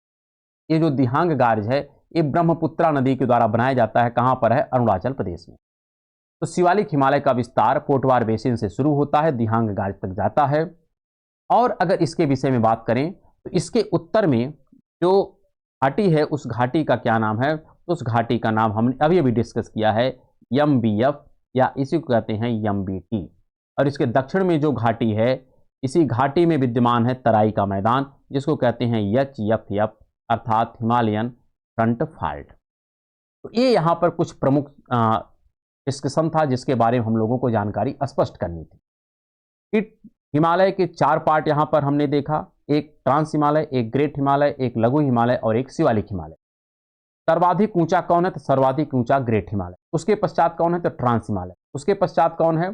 ये जो दिहांग गार्ज है ये ब्रह्मपुत्रा नदी के द्वारा बनाया जाता है। कहां पर है? अरुणाचल प्रदेश में। तो शिवालिक हिमालय का विस्तार पोटवार बेसिन से शुरू होता है, दिहांग गार्ज तक जाता है। और अगर इसके विषय में बात करें तो इसके उत्तर में जो घाटी है उस घाटी का क्या नाम है? तो उस घाटी का नाम हमने अभी अभी डिस्कस किया है, MBF, या इसी को कहते हैं MBT। और इसके दक्षिण में जो घाटी है, इसी घाटी में विद्यमान है तराई का मैदान, जिसको कहते हैं HFF अर्थात हिमालयन फ्रंट फॉल्ट। तो ये यहाँ पर कुछ प्रमुख डिस्कशन था जिसके बारे में हम लोगों को जानकारी स्पष्ट करनी थी कि हिमालय के 4 पार्ट यहाँ पर हमने देखा, एक ट्रांस हिमालय, एक ग्रेट हिमालय, एक लघु हिमालय और एक शिवालिक हिमालय। सर्वाधिक ऊंचा कौन है? तो सर्वाधिक ऊंचा ग्रेट हिमालय। उसके पश्चात कौन है? तो ट्रांस हिमालय। उसके पश्चात कौन है?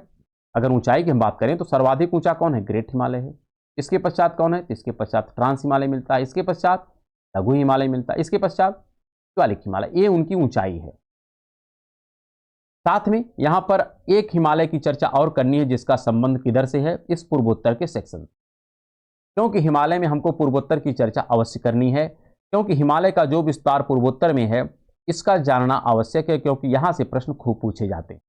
अगर ऊंचाई की हम बात करें तो सर्वाधिक ऊंचा कौन है? ग्रेट हिमालय है। इसके पश्चात कौन है? तो इसके पश्चात ट्रांस हिमालय मिलता है। इसके पश्चात लघु हिमालय मिलता है। इसके पश्चात शिवालिक हिमालय। ये उनकी ऊंचाई है। साथ में यहां पर एक हिमालय की चर्चा और करनी है जिसका संबंध किधर से है? इस पूर्वोत्तर के सेक्शन, क्योंकि हिमालय में हमको पूर्वोत्तर की चर्चा अवश्य करनी है, क्योंकि हिमालय का जो विस्तार पूर्वोत्तर में है इसका जानना आवश्यक है, क्योंकि यहां से प्रश्न खूब पूछे जाते हैं।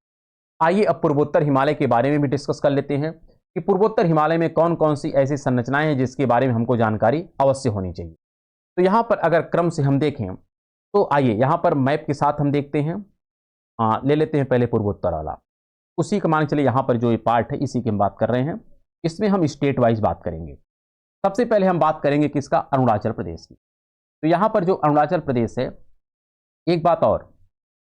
आइए अब पूर्वोत्तर हिमालय के बारे में भी डिस्कस कर लेते हैं कि पूर्वोत्तर हिमालय में कौन कौन सी ऐसी संरचनाएं हैं जिसके बारे में हमको जानकारी अवश्य होनी चाहिए। तो यहाँ पर अगर क्रम से हम देखें तो आइए यहाँ पर मैप के साथ हम देखते हैं। ले लेते हैं पहले पूर्वोत्तर वाला, उसी का मान चलिए यहाँ पर जो ये पार्ट है इसी की हम बात कर रहे हैं। इसमें हम स्टेट वाइज बात करेंगे। सबसे पहले हम बात करेंगे किसका? अरुणाचल प्रदेश की। तो यहाँ पर जो अरुणाचल प्रदेश है, एक बात और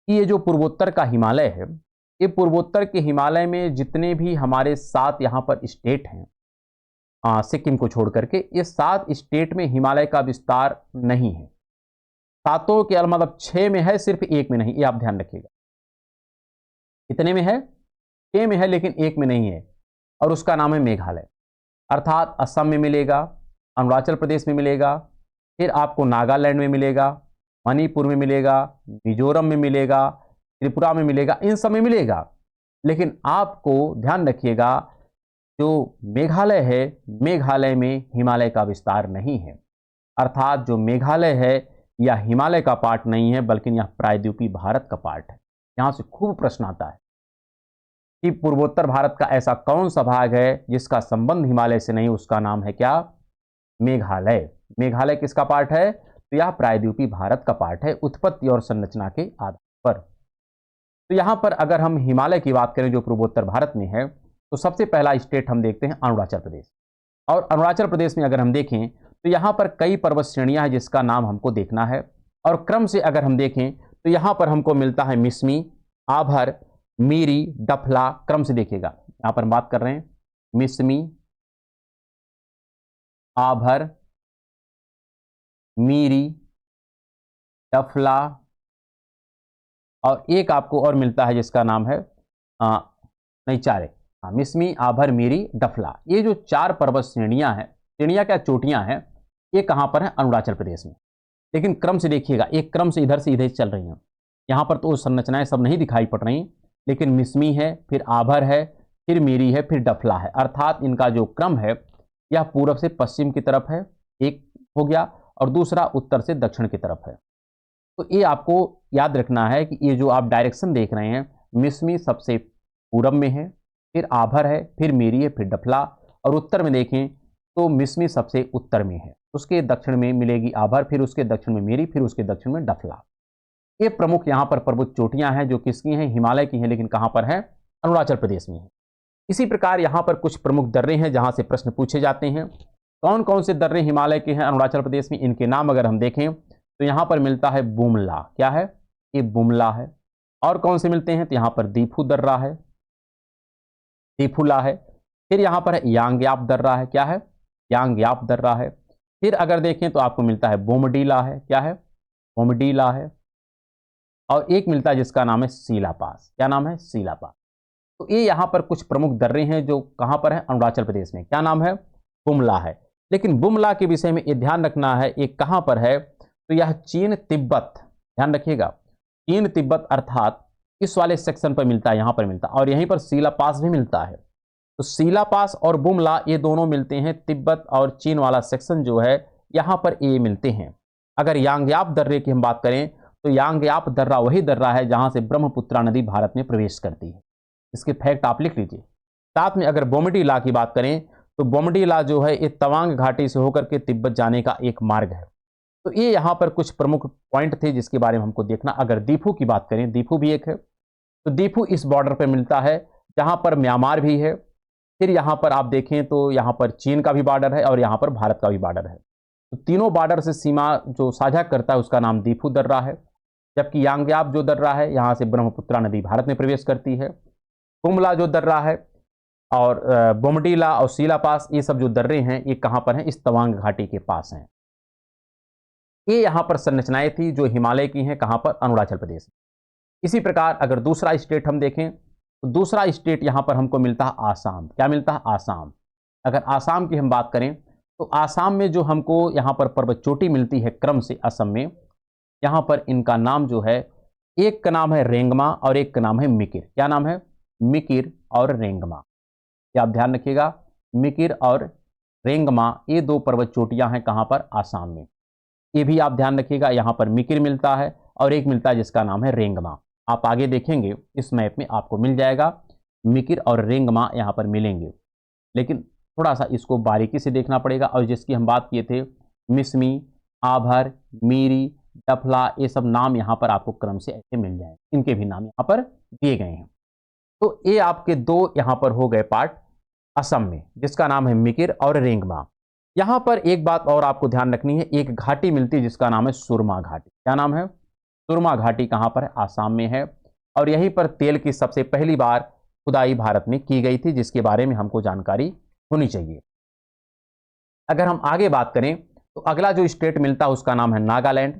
कि ये जो पूर्वोत्तर का हिमालय है, ये पूर्वोत्तर के हिमालय में जितने भी हमारे 7 यहाँ पर स्टेट हैं, सिक्किम को छोड़ करके, ये 7 स्टेट में हिमालय का विस्तार नहीं है। 7 के मतलब 6 में है, सिर्फ 1 में नहीं, ये आप ध्यान रखिएगा। कितने में है? 6 में है लेकिन 1 में नहीं है, और उसका नाम है मेघालय। अर्थात असम में मिलेगा, अरुणाचल प्रदेश में मिलेगा, फिर आपको नागालैंड में मिलेगा, मणिपुर में मिलेगा, मिजोरम में मिलेगा, त्रिपुरा में मिलेगा, इन सब में मिलेगा। लेकिन आपको ध्यान रखिएगा जो मेघालय है, मेघालय में हिमालय का विस्तार नहीं है। अर्थात जो मेघालय है यह हिमालय का पार्ट नहीं है, बल्कि यह प्रायद्वीपीय भारत का पार्ट है। यहां से खूब प्रश्न आता है कि पूर्वोत्तर भारत का ऐसा कौन सा भाग है जिसका संबंध हिमालय से नहीं, उसका नाम है क्या? मेघालय। मेघालय किसका पार्ट है? तो यह प्रायद्वीपीय भारत का पार्ट है उत्पत्ति और संरचना के आधार पर। तो यहां पर अगर हम हिमालय की बात करें जो पूर्वोत्तर भारत में है, तो सबसे पहला स्टेट हम देखते हैं अरुणाचल प्रदेश। और अरुणाचल प्रदेश में अगर हम देखें तो यहां पर कई पर्वत श्रेणियां हैं जिसका नाम हमको देखना है। और क्रम से अगर हम देखें तो यहां पर हमको मिलता है मिसमी, आभर, मीरी, डफला। क्रम से देखिएगा, यहां पर हम बात कर रहे हैं मिसमी, आभर, मीरी, डफला, और एक आपको और मिलता है जिसका नाम है नहीं, 4 है। मिसमी, आभर, मीरी, डफला। ये जो 4 पर्वत श्रेणियां हैं, श्रेणियां क्या, चोटियां हैं, ये कहां पर है? अरुणाचल प्रदेश में। लेकिन क्रम से देखिएगा, एक क्रम से इधर चल रही हैं। यहां पर तो संरचनाएं सब नहीं दिखाई पड़ रही, लेकिन मिसमी है, फिर आभर है, फिर मीरी है, फिर डफला है। अर्थात इनका जो क्रम है यह पूरब से पश्चिम की तरफ है, एक हो गया, और दूसरा उत्तर से दक्षिण की तरफ है। तो ये आपको याद रखना है कि ये जो आप डायरेक्शन देख रहे हैं, मिसमी सबसे पूरब में है, फिर आभर है, फिर मीरी है, फिर डफला, और उत्तर में देखें तो मिसमी सबसे उत्तर में है, उसके दक्षिण में मिलेगी आभर, फिर उसके दक्षिण में मीरी, फिर उसके दक्षिण में डफला। ये प्रमुख यहाँ पर पर्वत चोटियां हैं जो किसकी हैं, हिमालय की हैं, लेकिन कहाँ पर है, अरुणाचल प्रदेश में है। इसी प्रकार यहाँ पर कुछ प्रमुख दर्रे हैं जहाँ से प्रश्न पूछे जाते हैं। कौन कौन से दर्रे हिमालय के हैं अरुणाचल प्रदेश में, इनके नाम अगर हम देखें तो यहाँ पर मिलता है बुमला। क्या है ये, बुमला है। और कौन से मिलते हैं, तो यहाँ पर दीफू दर्रा है, दीफूला है। फिर यहाँ पर है यांगयाप दर्रा है, क्या है, यांगयाप दर्रा है। फिर अगर देखें तो आपको मिलता है बोमडीला है, क्या है, बोमडीला है। और एक मिलता है जिसका नाम है सीला पास। क्या नाम है, सीला पास। तो ये यहाँ पर कुछ प्रमुख दर्रे हैं जो कहाँ पर है, अरुणाचल प्रदेश में। क्या नाम है, बुमला है। लेकिन बुमला के विषय में ये ध्यान रखना है, ये कहाँ पर है, तो यह चीन तिब्बत, ध्यान रखिएगा, चीन तिब्बत अर्थात इस वाले सेक्शन पर मिलता है, यहाँ पर मिलता है। और यहीं पर सीला पास भी मिलता है। तो सीला पास और बुमला ये दोनों मिलते हैं, तिब्बत और चीन वाला सेक्शन जो है यहाँ पर ये मिलते हैं। अगर यांगयाप दर्रे की हम बात करें तो यांगयाप दर्रा वही दर्रा है जहाँ से ब्रह्मपुत्रा नदी भारत में प्रवेश करती है। इसके फैक्ट आप लिख लीजिए। साथ में अगर बोमडीला की बात करें तो बोमडीला जो है ये तवांग घाटी से होकर के तिब्बत जाने का एक मार्ग है। तो ये यहाँ पर कुछ प्रमुख पॉइंट थे जिसके बारे में हमको देखना। अगर दीफू की बात करें, दीफू भी एक है, तो दीफू इस बॉर्डर पर मिलता है जहाँ पर म्यांमार भी है। फिर यहाँ पर आप देखें तो यहाँ पर चीन का भी बॉर्डर है और यहाँ पर भारत का भी बॉर्डर है। तो तीनों बॉर्डर से सीमा जो साझा करता है उसका नाम दीफू दर्रा है। जबकि यांगयाप जो दर्रा है यहाँ से ब्रह्मपुत्रा नदी भारत में प्रवेश करती है। बुमला जो दर्रा है और बोमडीला और सीला पास, ये सब जो दर्रे हैं ये कहाँ पर हैं, इस तवांग घाटी के पास हैं। ये यहाँ पर संरचनाएं थी जो हिमालय की हैं, कहाँ पर, अरुणाचल प्रदेश में। इसी प्रकार अगर दूसरा स्टेट हम देखें तो दूसरा स्टेट यहाँ पर हमको मिलता है आसाम। क्या मिलता है, आसाम। अगर आसाम की हम बात करें तो आसाम में जो हमको यहाँ पर पर्वत चोटी मिलती है क्रम से असम में, यहाँ पर इनका नाम जो है, एक का नाम है रेंगमा और एक का नाम है मिकिर। क्या नाम है, मिकिर और रेंगमा। ये आप ध्यान रखिएगा, मिकिर और रेंगमा ये दो पर्वत चोटियां हैं कहाँ पर, आसाम में। ये भी आप ध्यान रखिएगा, यहाँ पर मिकिर मिलता है और एक मिलता है जिसका नाम है रेंगमा। आप आगे देखेंगे इस मैप में आपको मिल जाएगा, मिकिर और रेंगमा यहाँ पर मिलेंगे। लेकिन थोड़ा सा इसको बारीकी से देखना पड़ेगा। और जिसकी हम बात किए थे, मिसमी, आभर, मीरी, डफला, ये सब नाम यहाँ पर आपको क्रम से ऐसे मिल जाएंगे, इनके भी नाम यहाँ पर दिए गए हैं। तो ये आपके दो यहाँ पर हो गए पार्ट असम में, जिसका नाम है मिकिर और रेंगमा। यहाँ पर एक बात और आपको ध्यान रखनी है, एक घाटी मिलती है जिसका नाम है सुरमा घाटी। क्या नाम है, सुरमा घाटी कहाँ पर है, आसाम में है। और यहीं पर तेल की सबसे पहली बार खुदाई भारत में की गई थी, जिसके बारे में हमको जानकारी होनी चाहिए। अगर हम आगे बात करें तो अगला जो स्टेट मिलता है उसका नाम है नागालैंड।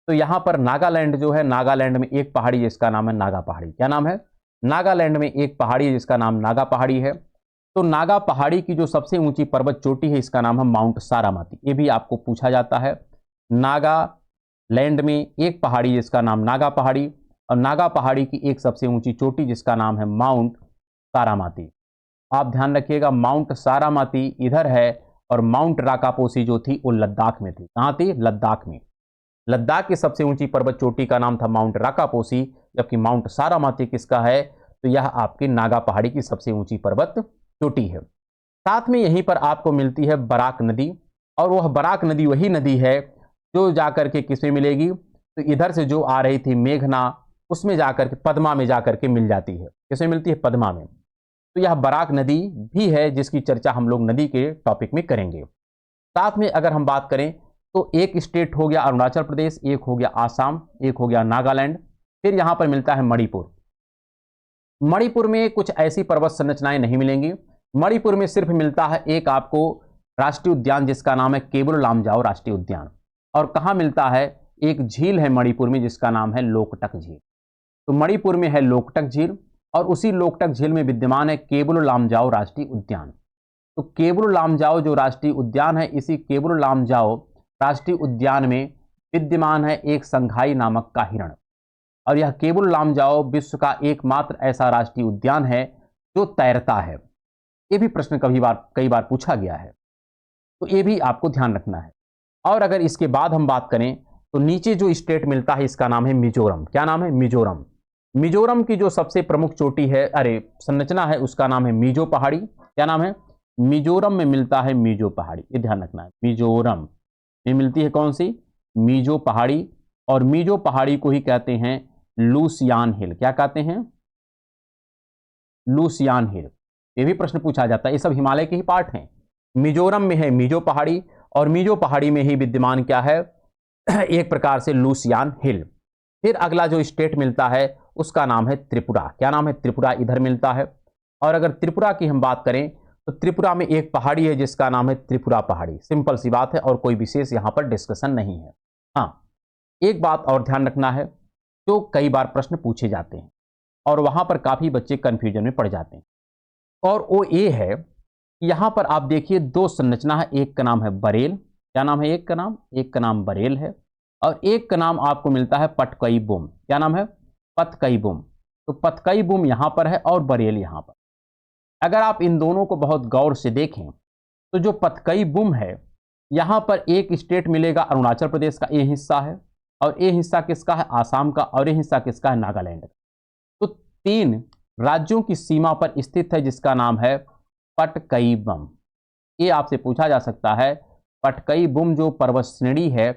तो यहाँ पर नागालैंड जो है, नागालैंड में एक पहाड़ी जिसका नाम है नागा पहाड़ी। क्या नाम है, नागालैंड में एक पहाड़ी जिसका नाम नागा पहाड़ी है। तो नागा पहाड़ी की जो सबसे ऊंची पर्वत चोटी है इसका नाम है माउंट सारामती। ये भी आपको पूछा जाता है। नागालैंड में एक पहाड़ी जिसका नाम नागा पहाड़ी, और नागा पहाड़ी की एक सबसे ऊंची चोटी जिसका नाम है माउंट सारामती। आप ध्यान रखिएगा, माउंट सारामती इधर है और माउंट राकापोसी जो थी वो लद्दाख में थी। कहाँ थी, लद्दाख में। लद्दाख की सबसे ऊंची पर्वत चोटी का नाम था माउंट राकापोसी, जबकि माउंट सारामती किसका है, तो यह आपकी नागा पहाड़ी की सबसे ऊंची पर्वत चोटी है। साथ में यहीं पर आपको मिलती है बराक नदी, और वह बराक नदी वही नदी है जो जाकर के किसमें मिलेगी, तो इधर से जो आ रही थी मेघना, उसमें जाकर के पद्मा में जाकर के मिल जाती है। किसमें मिलती है, पद्मा में। तो यह बराक नदी भी है जिसकी चर्चा हम लोग नदी के टॉपिक में करेंगे। साथ में अगर हम बात करें तो एक स्टेट हो गया अरुणाचल प्रदेश, एक हो गया आसाम, एक हो गया नागालैंड। फिर यहाँ पर मिलता है मणिपुर। मणिपुर में कुछ ऐसी पर्वत संरचनाएं नहीं मिलेंगी। मणिपुर में सिर्फ मिलता है एक आपको राष्ट्रीय उद्यान जिसका नाम है केबुल लामजाओ राष्ट्रीय उद्यान। और कहाँ मिलता है, एक झील है मणिपुर में जिसका नाम है लोकटक झील। तो मणिपुर में है लोकटक झील और उसी लोकटक झील में विद्यमान है केबुल लामजाओ राष्ट्रीय उद्यान। तो केबुल लामजाओ जो राष्ट्रीय उद्यान है, इसी केबुल लामजाओ राष्ट्रीय उद्यान में विद्यमान है एक संघाई नामक का हिरण। और यह केबुल लामजाओ विश्व का एकमात्र ऐसा राष्ट्रीय उद्यान है जो तैरता है। ये भी प्रश्न कई बार पूछा गया है, तो ये भी आपको ध्यान रखना है। और अगर इसके बाद हम बात करें तो नीचे जो स्टेट मिलता है इसका नाम है मिजोरम। क्या नाम है? मिजोरम। मिजोरम की जो सबसे प्रमुख चोटी है, संरचना है, उसका नाम है मिजो पहाड़ी। क्या नाम है? मिजोरम में मिलता है मिजो पहाड़ी, ये ध्यान रखना है। मिजोरम में मिलती है कौन सी? मिजो पहाड़ी। और मिजो पहाड़ी को ही कहते हैं लुसियान हिल। क्या कहते हैं? लुसियान हिल। ये भी प्रश्न पूछा जाता है। ये सब हिमालय के ही पार्ट हैं। मिजोरम में है मिजो पहाड़ी, और मिजो पहाड़ी में ही विद्यमान क्या है? एक प्रकार से लुसियान हिल। फिर अगला जो स्टेट मिलता है उसका नाम है त्रिपुरा। क्या नाम है? त्रिपुरा इधर मिलता है। और अगर त्रिपुरा की हम बात करें तो त्रिपुरा में एक पहाड़ी है जिसका नाम है त्रिपुरा पहाड़ी। सिंपल सी बात है और कोई विशेष यहां पर डिस्कशन नहीं है। हाँ, एक बात और ध्यान रखना है, जो कई बार प्रश्न पूछे जाते हैं और वहां पर काफी बच्चे कंफ्यूजन में पड़ जाते हैं, और वो ये है कि यहां पर आप देखिए दो संरचना है। एक का नाम है बरेल। क्या नाम है? एक का नाम बरेल है, और एक का नाम आपको मिलता है पतकई-बुम। क्या नाम है? पतकई-बुम। तो पतकई-बुम यहां पर है और बरेल यहां पर। अगर आप इन दोनों को बहुत गौर से देखें तो जो पतकई-बुम है, यहां पर एक स्टेट मिलेगा अरुणाचल प्रदेश का, ये हिस्सा है, और ये हिस्सा किसका है? आसाम का, और ये हिस्सा किसका है? नागालैंड का। तो 3 राज्यों की सीमा पर स्थित है जिसका नाम है पटकई-बम। ये आपसे पूछा जा सकता है, पटकई-बुम जो पर्वत श्रेणी है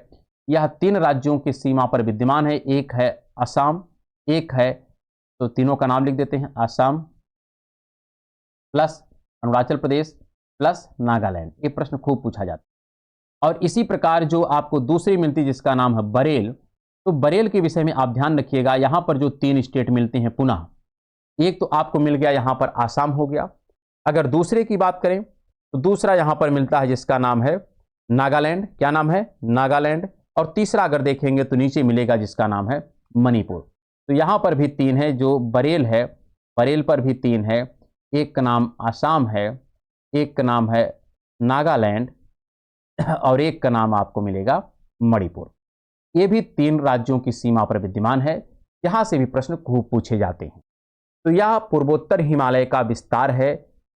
यह 3 राज्यों की सीमा पर विद्यमान है। एक है असम, एक है, तो तीनों का नाम लिख देते हैं, असम प्लस अरुणाचल प्रदेश प्लस नागालैंड। ये प्रश्न खूब पूछा जाता है। और इसी प्रकार जो आपको दूसरी मिलती है जिसका नाम है बरेल, तो बरेल के विषय में आप ध्यान रखिएगा। यहां पर जो 3 स्टेट मिलते हैं पुनः, एक तो आपको मिल गया यहां पर आसाम हो गया। अगर दूसरे की बात करें तो दूसरा यहां पर मिलता है जिसका नाम है नागालैंड। क्या नाम है? नागालैंड। और तीसरा अगर देखेंगे तो नीचे मिलेगा जिसका नाम है मणिपुर। तो यहां पर भी 3 है, जो बरेल है, बरेल पर भी 3 है। एक का नाम आसाम है, एक का नाम है नागालैंड, और एक का नाम आपको मिलेगा मणिपुर। ये भी 3 राज्यों की सीमा पर विद्यमान है। यहां से भी प्रश्न खूब पूछे जाते हैं। तो यह पूर्वोत्तर हिमालय का विस्तार है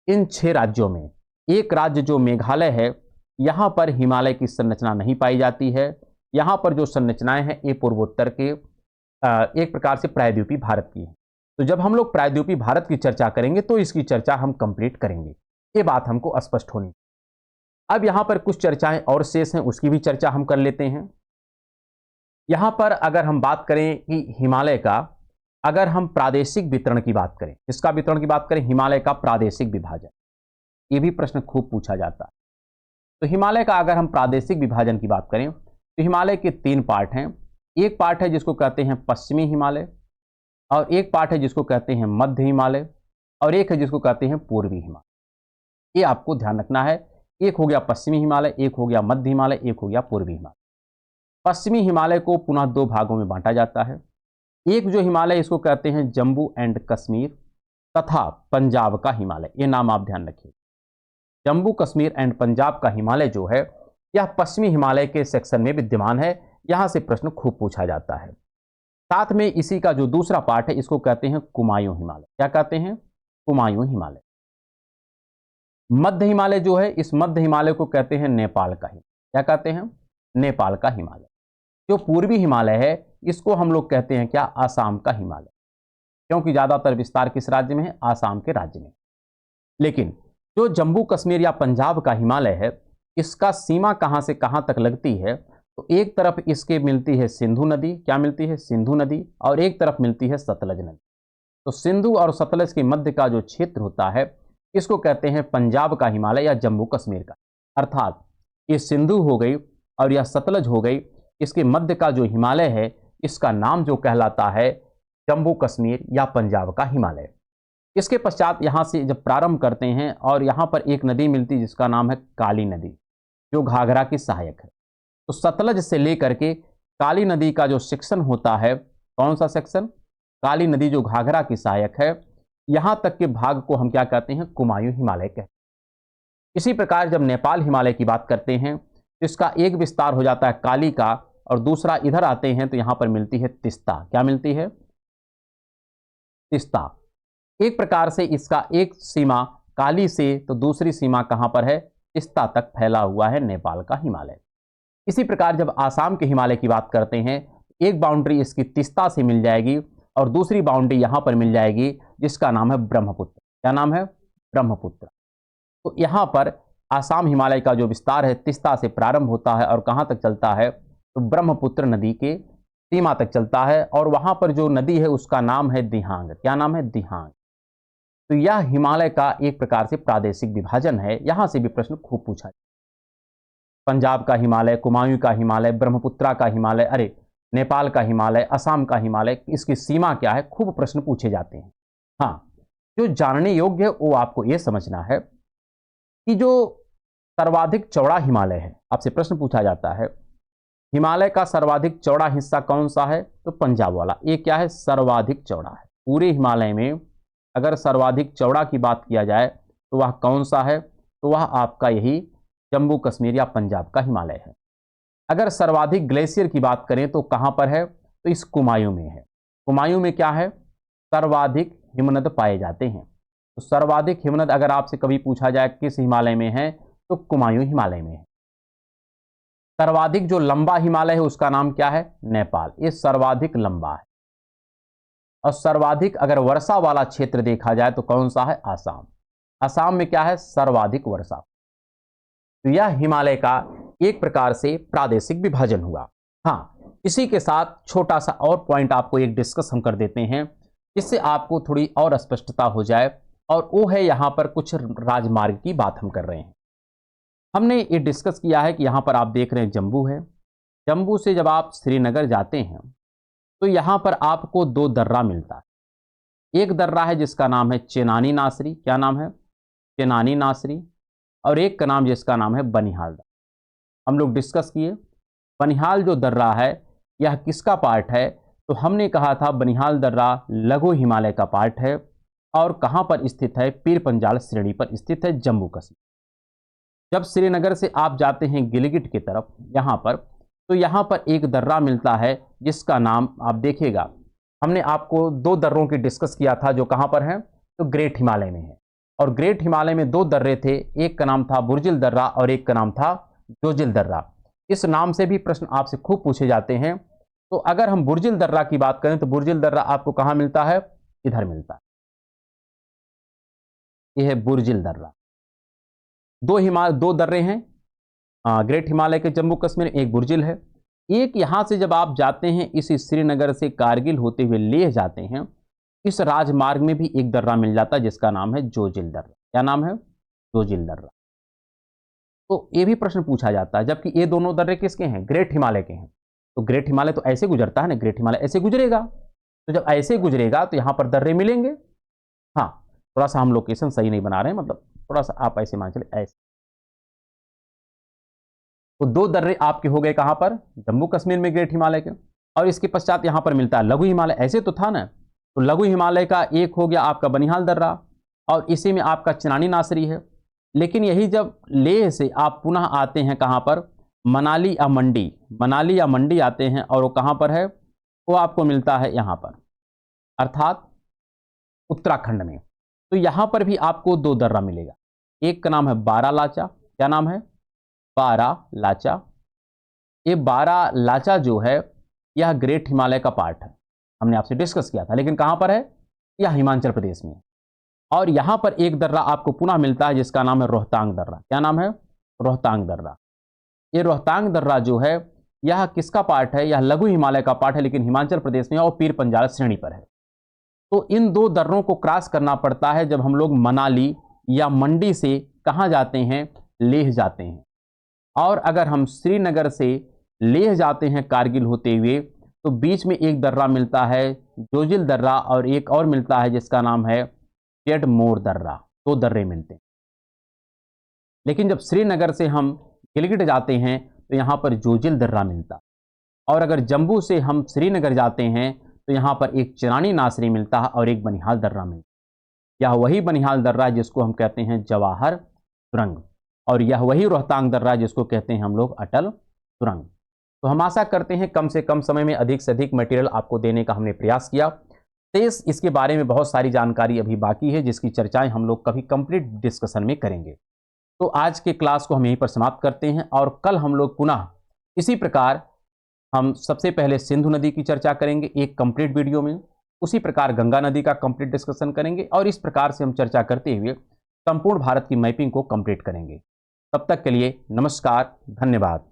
इन 6 राज्यों में। एक राज्य जो मेघालय है, यहां पर हिमालय की संरचना नहीं पाई जाती है। यहां पर जो संरचनाएं हैं ये पूर्वोत्तर के एक प्रकार से प्रायद्वीपीय भारत की है। तो जब हम लोग प्रायद्वीपीय भारत की चर्चा करेंगे तो इसकी चर्चा हम कंप्लीट करेंगे, ये बात हमको स्पष्ट होनी। अब यहां पर कुछ चर्चाएं और शेष हैं, उसकी भी चर्चा हम कर लेते हैं। यहां पर अगर हम बात करें कि हिमालय का, अगर हम प्रादेशिक वितरण की बात करें, इसका वितरण की बात करें, हिमालय का प्रादेशिक विभाजन, ये भी प्रश्न खूब पूछा जाता है। तो हिमालय का अगर हम प्रादेशिक विभाजन की बात करें तो हिमालय के 3 पार्ट हैं। एक पार्ट है जिसको कहते हैं पश्चिमी हिमालय, और एक पार्ट है जिसको कहते हैं मध्य हिमालय, और एक है जिसको कहते हैं पूर्वी हिमालय। ये आपको ध्यान रखना है। एक हो गया पश्चिमी हिमालय, एक हो गया मध्य हिमालय, एक हो गया पूर्वी हिमालय। पश्चिमी हिमालय को पुनः 2 भागों में बांटा जाता है। एक जो हिमालय, इसको कहते हैं जम्मू एंड कश्मीर तथा पंजाब का हिमालय। ये नाम आप ध्यान रखिए। जम्मू कश्मीर एंड पंजाब का हिमालय जो है यह पश्चिमी हिमालय के सेक्शन में विद्यमान है। यहां से प्रश्न खूब पूछा जाता है। साथ में इसी का जो दूसरा पार्ट है इसको कहते हैं कुमायूं हिमालय। क्या कहते हैं? कुमायूं हिमालय। मध्य हिमालय जो है, इस मध्य हिमालय को कहते हैं नेपाल का हिमालय। क्या कहते हैं? नेपाल का हिमालय। जो पूर्वी हिमालय है इसको हम लोग कहते हैं क्या? आसाम का हिमालय, क्योंकि ज्यादातर विस्तार किस राज्य में है? आसाम के राज्य में। लेकिन जो जम्मू कश्मीर या पंजाब का हिमालय है, इसका सीमा कहां से कहां तक लगती है? तो एक तरफ इसके मिलती है सिंधु नदी। क्या मिलती है? सिंधु नदी। और एक तरफ मिलती है सतलज नदी। तो सिंधु और सतलज के मध्य का जो क्षेत्र होता है इसको कहते हैं पंजाब का हिमालय या जम्मू कश्मीर का। अर्थात ये सिंधु हो गई और यह सतलज हो गई, इसके मध्य का जो हिमालय है इसका नाम जो कहलाता है जम्मू कश्मीर या पंजाब का हिमालय। इसके पश्चात यहां से जब प्रारंभ करते हैं और यहां पर एक नदी मिलती है जिसका नाम है काली नदी, जो घाघरा की सहायक है। तो सतलज से लेकर के काली नदी का जो सेक्शन होता है, कौन सा सेक्शन? काली नदी जो घाघरा की सहायक है, यहां तक के भाग को हम क्या कहते हैं? कुमायूं हिमालय कहते हैं। इसी प्रकार जब नेपाल हिमालय की बात करते हैं तो इसका एक विस्तार हो जाता है काली का, और दूसरा इधर आते हैं तो यहाँ पर मिलती है तिस्ता। क्या मिलती है? तिस्ता। एक प्रकार से इसका एक सीमा काली से तो दूसरी सीमा कहाँ पर है? तिस्ता तक फैला हुआ है नेपाल का हिमालय। इसी प्रकार जब आसाम के हिमालय की बात करते हैं, एक बाउंड्री इसकी तिस्ता से मिल जाएगी और दूसरी बाउंड्री यहाँ पर मिल जाएगी जिसका नाम है ब्रह्मपुत्र। क्या नाम है? ब्रह्मपुत्र। तो यहाँ पर आसाम हिमालय का जो विस्तार है तिस्ता से प्रारंभ होता है और कहाँ तक चलता है? तो ब्रह्मपुत्र नदी के सीमा तक चलता है और वहाँ पर जो नदी है उसका नाम है दिहांग। क्या नाम है? दिहांग। तो यह हिमालय का एक प्रकार से प्रादेशिक विभाजन है। यहाँ से भी प्रश्न खूब पूछा, पंजाब का हिमालय, कुमायूं का हिमालय, ब्रह्मपुत्रा का हिमालय, अरे नेपाल का हिमालय, असम का हिमालय, इसकी सीमा क्या है, खूब प्रश्न पूछे जाते हैं। हाँ, जो जानने योग्य है वो आपको यह समझना है कि जो सर्वाधिक चौड़ा हिमालय है, आपसे प्रश्न पूछा जाता है हिमालय का सर्वाधिक चौड़ा हिस्सा कौन सा है? तो पंजाब वाला। ये क्या है? सर्वाधिक चौड़ा है। पूरे हिमालय में अगर सर्वाधिक चौड़ा की बात किया जाए तो वह कौन सा है? तो वह आपका यही जम्मू कश्मीर या पंजाब का हिमालय है। अगर सर्वाधिक ग्लेशियर की बात करें तो कहां पर है? तो इस कुमायूं में है। कुमायूं में क्या है? सर्वाधिक हिमनद पाए जाते हैं। तो सर्वाधिक हिमनद अगर आपसे कभी पूछा जाए किस हिमालय में है, तो कुमायूं हिमालय में है। सर्वाधिक जो लंबा हिमालय है उसका नाम क्या है? नेपाल। ये सर्वाधिक लंबा है। और सर्वाधिक अगर वर्षा वाला क्षेत्र देखा जाए तो कौन सा है? आसाम। आसाम में क्या है? सर्वाधिक वर्षा। तो यह हिमालय का एक प्रकार से प्रादेशिक विभाजन हुआ। हाँ, इसी के साथ छोटा सा और पॉइंट आपको एक डिस्कस हम कर देते हैं जिससे आपको थोड़ी और स्पष्टता हो जाए, और वो है यहाँ पर कुछ राजमार्ग की बात हम कर रहे हैं। हमने ये डिस्कस किया है कि यहाँ पर आप देख रहे हैं जम्मू है। जम्मू से जब आप श्रीनगर जाते हैं तो यहाँ पर आपको दो दर्रा मिलता है। एक दर्रा है जिसका नाम है चेनानी नासरी। क्या नाम है? चेनानी नासरी। और एक का नाम जिसका नाम है बनिहाल दर्रा। हम लोग डिस्कस किए बनिहाल जो दर्रा है यह किसका पार्ट है? तो हमने कहा था बनिहाल दर्रा लघु हिमालय का पार्ट है और कहाँ पर स्थित है? पीर पंजाल श्रेणी पर स्थित है, जम्मू कश्मीर। जब श्रीनगर से आप जाते हैं गिलगिट की तरफ यहाँ पर, तो यहाँ पर एक दर्रा मिलता है जिसका नाम आप देखिएगा, हमने आपको दो दर्रों की डिस्कस किया था जो कहाँ पर है? तो ग्रेट हिमालय में है। और ग्रेट हिमालय में दो दर्रे थे, एक का नाम था बुर्जिल दर्रा और एक का नाम था जोजिल दर्रा। इस नाम से भी प्रश्न आपसे खूब पूछे जाते हैं। तो अगर हम बुर्जिल दर्रा की बात करें तो बुर्जिल दर्रा आपको कहाँ मिलता है? इधर मिलता है। यह है बुर्जिल दर्रा। दो दर्रे हैं ग्रेट हिमालय के जम्मू कश्मीर, एक बुर्जिल है। एक यहाँ से जब आप जाते हैं इस श्रीनगर से कारगिल होते हुए लेह जाते हैं, इस राजमार्ग में भी एक दर्रा मिल जाता है जिसका नाम है जोजिल दर्रा। क्या नाम है? जोजिल दर्रा। तो ये भी प्रश्न पूछा जाता है, जबकि ये दोनों दर्रे किसके हैं? ग्रेट हिमालय के हैं। तो ग्रेट हिमालय तो ऐसे गुजरता है ना, ग्रेट हिमालय ऐसे गुजरेगा, तो जब ऐसे गुजरेगा तो यहाँ पर दर्रे मिलेंगे। हाँ, थोड़ा सा हम लोकेशन सही नहीं बना रहे हैं, मतलब थोड़ा सा आप ऐसे मान चले ऐसे। तो दो दर्रे आपके हो गए कहां पर? जम्मू कश्मीर में ग्रेट हिमालय के। और इसके पश्चात यहां पर मिलता है लघु हिमालय, ऐसे तो था ना। तो लघु हिमालय का एक हो गया आपका बनिहाल दर्रा और इसी में आपका चेनानी नासरी है। लेकिन यही जब लेह से आप पुनः आते हैं कहां पर? मनाली या मंडी, मनाली या मंडी आते हैं और वो कहां पर है? वो आपको मिलता है यहां पर, अर्थात उत्तराखंड में। तो यहां पर भी आपको दो दर्रा मिलेगा, एक का नाम है बारा लाचा। क्या नाम है? बारा लाचा। ये बारा लाचा जो है यह ग्रेट हिमालय का पार्ट है, हमने आपसे डिस्कस किया था, लेकिन कहां पर है? यह हिमाचल प्रदेश में। और यहां पर एक दर्रा आपको पुनः मिलता है जिसका नाम है रोहतांग दर्रा। क्या नाम है? रोहतांग दर्रा। ये रोहतांग दर्रा जो है यह किसका पार्ट है? यह लघु हिमालय का पार्ट है, लेकिन हिमाचल प्रदेश में और पीर पंजाल श्रेणी पर है। तो इन दो दर्रों को क्रॉस करना पड़ता है जब हम लोग मनाली या मंडी से कहां जाते हैं? लेह जाते हैं। और अगर हम श्रीनगर से लेह जाते हैं कारगिल होते हुए, तो बीच में एक दर्रा मिलता है जोजिल दर्रा और एक और मिलता है जिसका नाम है टेडमोर दर्रा। दो दर्रे मिलते हैं। लेकिन जब श्रीनगर से हम गिलगिट जाते हैं तो यहाँ पर जोजिल दर्रा मिलता, और अगर जम्मू से हम श्रीनगर जाते हैं तो यहाँ पर एक चेनानी नासरी मिलता है और एक बनिहाल दर्रा मिलता है। यह वही बनिहाल दर्रा जिसको हम कहते हैं जवाहर सुरंग, और यह वही रोहतांग दर्रा जिसको कहते हैं हम लोग अटल सुरंग। तो हम आशा करते हैं कम से कम समय में अधिक से अधिक मटेरियल आपको देने का हमने प्रयास किया। शेष इसके बारे में बहुत सारी जानकारी अभी बाकी है, जिसकी चर्चाएं हम लोग कभी कंप्लीट डिस्कशन में करेंगे। तो आज के क्लास को हम यहीं पर समाप्त करते हैं और कल हम लोग पुनः इसी प्रकार हम सबसे पहले सिंधु नदी की चर्चा करेंगे एक कंप्लीट वीडियो में, उसी प्रकार गंगा नदी का कंप्लीट डिस्कशन करेंगे और इस प्रकार से हम चर्चा करते हुए संपूर्ण भारत की मैपिंग को कंप्लीट करेंगे। तब तक के लिए नमस्कार, धन्यवाद।